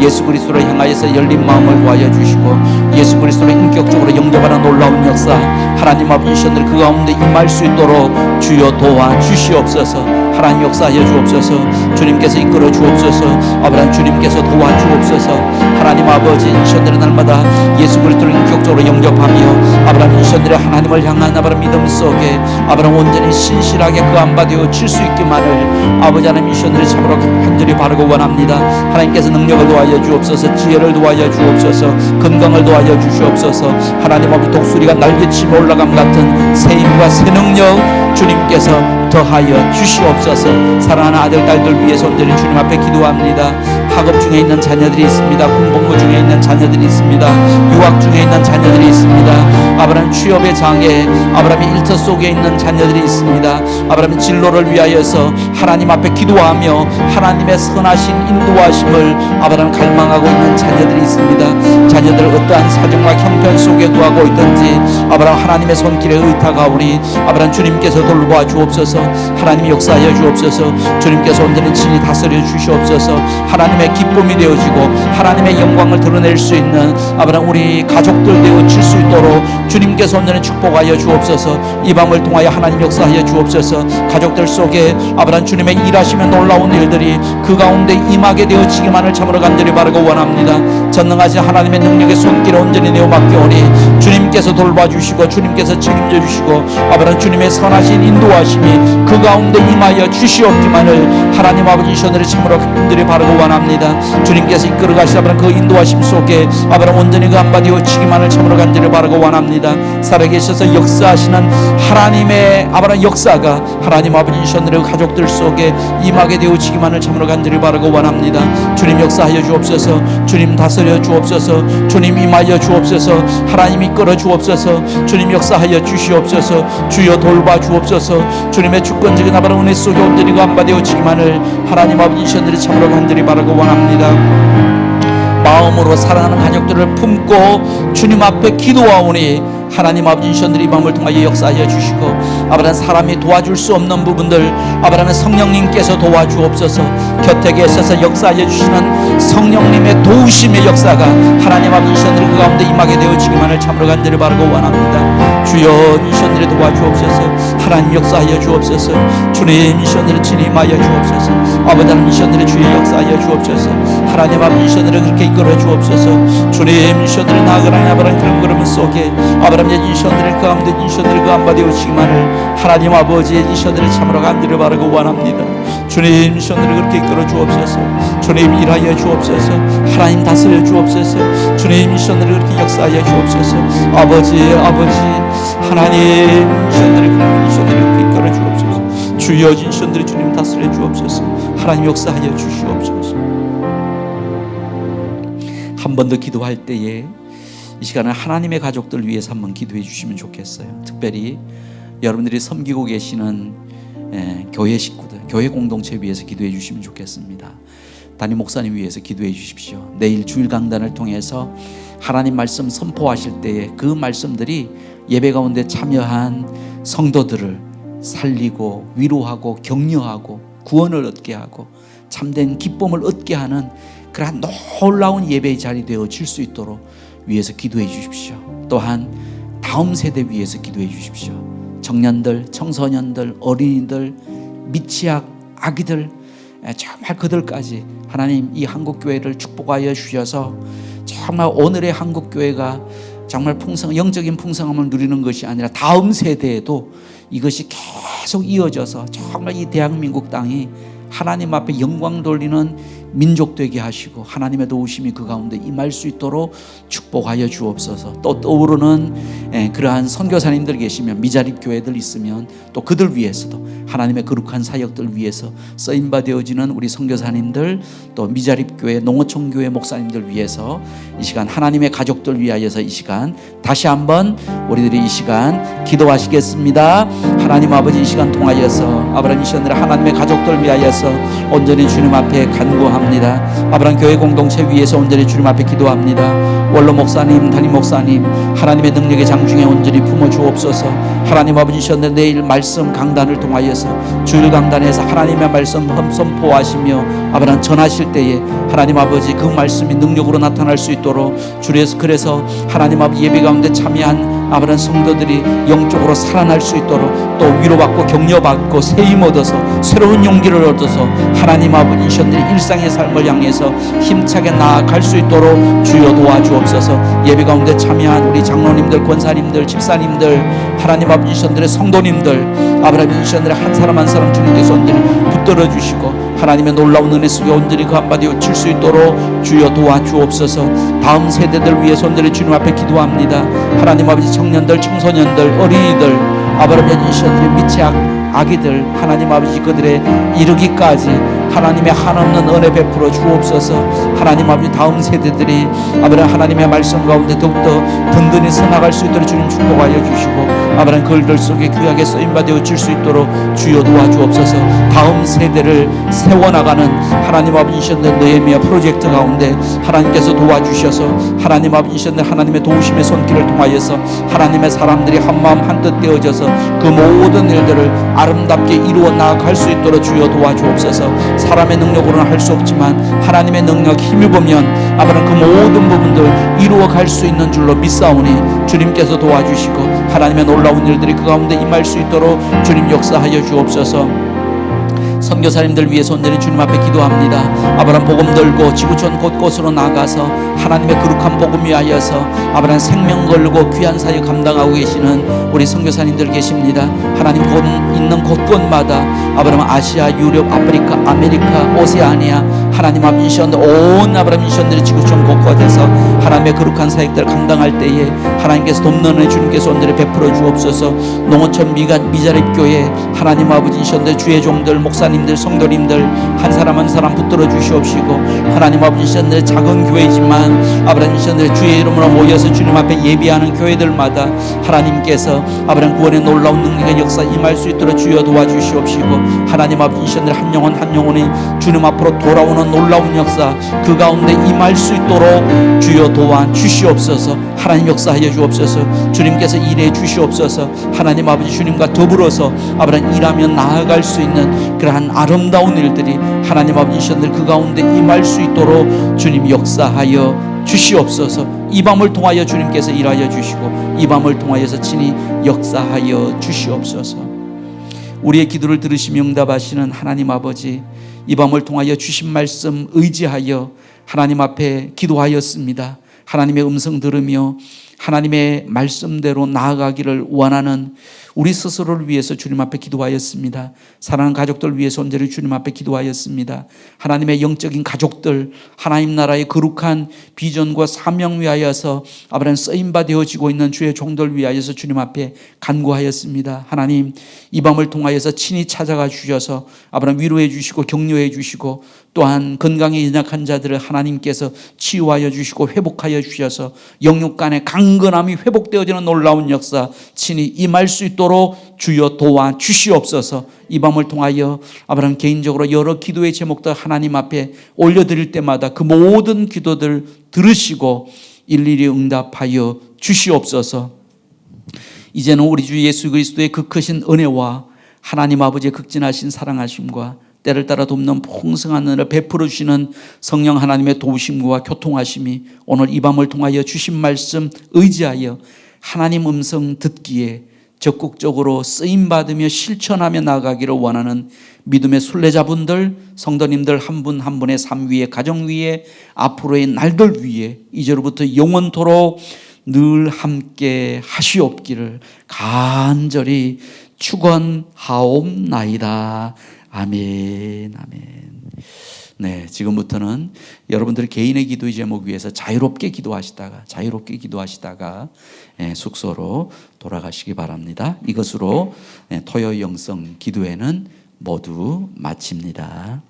예수 그리스도를 향하여서 열린 마음을 도와여 주시고 예수 그리스도를 인격적으로 영접하는 놀라운 역사 하나님 아버지 이션들 그 가운데 임할 수 있도록 주여 도와 주시옵소서. 하나님 역사하여 주옵소서. 주님께서 이끌어 주옵소서. 아브라함 주님께서 도와 주옵소서. 하나님 아버지 이션들의 날마다 예수 그리스도를 인격적으로 영접하며 아브라함 이션들의 하나님을 향한 아브라함 믿음 속에 아브라함 온전히 신실하게 그 안바되어 칠 수 있기만을 아버지 하나님 이션들의 참으로 간절히 바라고 원합니다. 하나님께서 능력을 도와여 주옵소서. 지혜를 도와여 주옵소서. 건강을 도와여 주시옵소서. 하나님 아버지 독수리가 날개치며 올라감 같은 새 힘과 새 능력 주님께서 더하여 주시옵소서. 사랑하는 아들 딸들 위해서 온전히 주님 앞에 기도합니다. 학업 중에 있는 자녀들이 있습니다. 공복무 중에 있는 자녀들이 있습니다. 유학 중에 있는 자녀들이 있습니다. 아브라함 취업의 장애 아브라함의 일터 속에 있는 자녀들이 있습니다. 아브라함의 진로를 위하여서 하나님 앞에 기도하며 하나님의 선하신 인도하심을 아브라함 갈망하고 있는 자녀들이 있습니다. 자녀들 어떠한 사정과 형편 속에 구하고 있든지 아브라함 하나님의 손길에 의탁하오니 아브라함 주님께서 돌보아 주옵소서. 하나님이 역사하여 주옵소서. 주님께서 온전히 친히 다스려 주시옵소서. 하나님의 기쁨이 되어지고 하나님의 영광을 드러낼 수 있는 아브라함 우리 가족들 되어질 수 있도록 주님께서 온전히 축복하여 주옵소서. 이 밤을 통하여 하나님 역사하여 주옵소서. 가족들 속에 아브라함 주님의 일하시면 놀라운 일들이 그 가운데 임하게 되어지기만을 참으로 간절히 바라고 원합니다. 전능하신 하나님의 능력의 손길에 온전히 내어 맡겨오니 주님께서 돌봐주시고 주님께서 책임져 주시고 아브라함 주님의 선하신 인도하심이 그 가운데 임하여 주시옵기만을 하나님 아버지 이션들의 참으로 간절히 바라고 원합니다. 주님께서 이끌어 가시다 그 인도하심 속에 아브라함 온전히 그 한바디어 치기만을 참으로 간절히 바라고 원합니다. 살아계셔서 역사하시는 하나님의 아브라함 역사가 하나님 아버지 이션들의 가족들 속에 임하게 되어지기만을 참으로 간절히 바라고 원합니다. 주님 역사하여 주옵소서. 주님 다스려 주옵소서. 주님 임하여 주옵소서. 하나님 이끌어 주옵소서. 주님 역사하여 주시옵소서. 주여 돌봐 주옵소서. 주님의 주권적인 아브라함 은혜 속에 온전히 그 한바되어지기만을 하나님 아버지 이션들이 참으로 간절히 바라고 원합니다. 마음으로 사랑하는 가족들을 품고 주님 앞에 기도하오니 하나님 아버지 이션들이 이 밤을 통하여 역사하여 주시고 아버지 사람이 도와줄 수 없는 부분들 아버지 성령님께서 도와주옵소서. 곁에 계셔서 역사해 주시는 성령님의 도우심의 역사가 하나님 아버지 이션들의 그 가운데 임하게 되어지기만을 참으로 간절히 바라고 원합니다. 주여 이션들의 도와주옵소서. 하나님 역사하여 주옵소서. 주님 이션들의 진임하여 주옵소서. 아버지 하나님 이션들의 주의 역사하여 주옵소서. 하나님 아버지 이션들을 그렇게 이끌어 주옵소서. 주님 이션들을 나아가라니 아버지 그런 걸음 속에 아버지 이션들의 그 가운데 이션들의 그 안바 되어지기만을 하나님 아버지의 이션들을 참으로 간절히 바라고 원합니다. 주님 이션들을 그렇게 이끌어 주옵소서. 주님 일하여 주옵소서. 하나님 다스려 주옵소서. 주님 이션들을 그렇게 역사하여 주옵소서. 아버지 하나님 이션들을 그렇게 이끌어 주옵소서. 주여 이션들을 주님 다스려 주옵소서. 하나님 역사하여 주시옵소서. 한 번 더 기도할 때에 이 시간을 하나님의 가족들 위해서 한번 기도해 주시면 좋겠어요. 특별히 여러분들이 섬기고 계시는 교회 식구들, 교회 공동체 위해서 기도해 주시면 좋겠습니다. 담임 목사님 위해서 기도해 주십시오. 내일 주일 강단을 통해서 하나님 말씀 선포하실 때에 그 말씀들이 예배 가운데 참여한 성도들을 살리고 위로하고 격려하고 구원을 얻게 하고 참된 기쁨을 얻게 하는 그러한 놀라운 예배의 자리 되어질 수 있도록 위해서 기도해 주십시오. 또한 다음 세대 위해서 기도해 주십시오. 청년들, 청소년들, 어린이들, 미취학 아기들 정말 그들까지 하나님 이 한국교회를 축복하여 주셔서 정말 오늘의 한국교회가 정말 영적인 풍성함을 누리는 것이 아니라 다음 세대에도 이것이 계속 이어져서 정말 이 대한민국 땅이 하나님 앞에 영광 돌리는 민족 되게 하시고 하나님의 도우심이 그 가운데 임할 수 있도록 축복하여 주옵소서. 또 떠오르는 그러한 선교사님들 계시면 미자립 교회들 있으면 또 그들 위해서도 하나님의 거룩한 사역들 위해서 쓰임바 되어지는 우리 선교사님들 또 미자립 교회 농어촌 교회 목사님들 위해서 이 시간 하나님의 가족들 위하여서 이 시간 다시 한번 우리들이 이 시간 기도하시겠습니다. 하나님 아버지 이 시간 통하여서 아브라함 이션들 하나님의 가족들 위하여서 온전히 주님 앞에 간구합니다. 아브라함 교회 공동체 위해서 온전히 주님 앞에 기도합니다. 원로 목사님, 담임 목사님 하나님의 능력의 장중에 온전히 품어주옵소서. 하나님 아버지 이션들 내일 말씀 강단을 통하여서 주일 강단에서 하나님의 말씀 선포하시며 아브라함 전하실 때에 하나님 아버지 그 말씀이 능력으로 나타날 수 있도록 주에서 그래서 하나님 아버지 예배 가운데 참여한 아브라함 성도들이 영적으로 살아날 수 있도록 또 위로받고 격려받고 세임 얻어서 새로운 용기를 얻어서 하나님 아버지 이션들이 일상의 삶을 향해서 힘차게 나아갈 수 있도록 주여 도와주옵소서. 예배 가운데 참여한 우리 장로님들, 권사님들, 집사님들 하나님 아버지 이션들의 성도님들 아브라함 이션들의 한 사람 한 사람 주님께서 온전히 붙들어 주시고 하나님의 놀라운 은혜 속에 온전히 그 한마디 칠 수 있도록 주여 도와주옵소서. 다음 세대들 위해서 온전히 주님 앞에 기도합니다. 하나님 아버지 청년들, 청소년들, 어린이들 아브라함 이션들의 미취학 아기들 하나님 아버지 그들의 이르기까지 하나님의 한없는 은혜 베풀어 주옵소서. 하나님 아버지 다음 세대들이 아브라함 하나님의 말씀 가운데 더욱더 든든히 서나갈 수 있도록 주님 축복하여 주시고 아브라함 글들 속에 귀하게 쓰임받아 질 수 있도록 주여 도와주옵소서. 다음 세대를 세워나가는 하나님 아버지 이셨는 느헤미야 프로젝트 가운데 하나님께서 도와주셔서 하나님 아버지 이셨는 하나님의 도우심의 손길을 통하여서 하나님의 사람들이 한마음 한뜻 되어져서 그 모든 일들을 아름답게 이루어 나아갈 수 있도록 주여 도와주옵소서. 사람의 능력으로는 할 수 없지만 하나님의 능력 힘입으면 아버지 그 모든 부분들 이루어 갈 수 있는 줄로 믿사오니 주님께서 도와주시고 하나님의 놀라운 일들이 그 가운데 임할 수 있도록 주님 역사하여 주옵소서. 선교사님들 위해서 온전히 주님 앞에 기도합니다. 아브라함 복음 들고 지구촌 곳곳으로 나가서 하나님의 거룩한 복음 위하여서 아브라함 생명 걸고 귀한 사역 감당하고 계시는 우리 선교사님들 계십니다. 하나님 곧 있는 곳곳마다 아브라함 아시아, 유럽, 아프리카, 아메리카, 오세아니아 하나님 앞 미션들 온 아브라함 미션들이 지구촌 곳곳에서 하나님의 거룩한 사역들을 감당할 때에 하나님께서 돕는 은혜 주님께서 온전히 베풀어 주옵소서. 농어촌 미자립 교회 하나님 아버지이셨는데 주의 종들, 목사님들, 성도님들 한 사람 한 사람 붙들어 주시옵시고, 하나님 아버지이셨는데 작은 교회지만 아버지이셨는데 주의 이름으로 모여서 주님 앞에 예비하는 교회들마다 하나님께서 아버지 구원의 놀라운 능력의 역사 임할 수 있도록 주여 도와주시옵시고, 하나님 아버지이셨는데 한 영혼 한 영혼이 주님 앞으로 돌아오는 놀라운 역사 그 가운데 임할 수 있도록 주여 도와 주시옵소서. 하나님 역사하여 주옵소서. 주님께서 일해 주시옵소서. 하나님 아버지 주님과 더불어서 아버지 일하며 나아갈 수 있는 그러한 아름다운 일들이 하나님 아버지이셨는데 그 가운데 임할 수 있도록 주님 역사하여 주시옵소서. 이 밤을 통하여 주님께서 일하여 주시고 이 밤을 통하여서 친히 역사하여 주시옵소서. 우리의 기도를 들으시며 응답하시는 하나님 아버지, 이 밤을 통하여 주신 말씀 의지하여 하나님 앞에 기도하였습니다. 하나님의 음성 들으며 하나님의 말씀대로 나아가기를 원하는 우리 스스로를 위해서 주님 앞에 기도하였습니다. 사랑하는 가족들 위해서 온전히 주님 앞에 기도하였습니다. 하나님의 영적인 가족들, 하나님 나라의 거룩한 비전과 사명 위하여서 아버지 쓰임바 되어지고 있는 주의 종들 위하여서 주님 앞에 간구하였습니다. 하나님, 이 밤을 통하여서 친히 찾아가 주셔서 아버지 위로해 주시고 격려해 주시고, 또한 건강에 연약한 자들을 하나님께서 치유하여 주시고 회복하여 주셔서 영육 간의 강건함이 회복되어지는 놀라운 역사 친히 임할 수 있도록 주여 도와 주시옵소서. 이 밤을 통하여 아브라함 개인적으로 여러 기도의 제목들 하나님 앞에 올려드릴 때마다 그 모든 기도들 들으시고 일일이 응답하여 주시옵소서. 이제는 우리 주 예수 그리스도의 그 크신 은혜와 하나님 아버지의 극진하신 사랑하심과 때를 따라 돕는 풍성한 은혜를 베풀어 주시는 성령 하나님의 도우심과 교통하심이 오늘 이 밤을 통하여 주신 말씀 의지하여 하나님 음성 듣기에 적극적으로 쓰임받으며 실천하며 나아가기를 원하는 믿음의 순례자분들, 성도님들 한 분 한 분의 삶 위에, 가정 위에, 앞으로의 날들 위에 이제로부터 영원토록 늘 함께 하시옵기를 간절히 축원하옵나이다. 아멘, 아멘. 네, 지금부터는 여러분들의 개인의 기도의 제목 위해서 자유롭게 기도하시다가 숙소로 돌아가시기 바랍니다. 이것으로 토요 영성 기도회는 모두 마칩니다.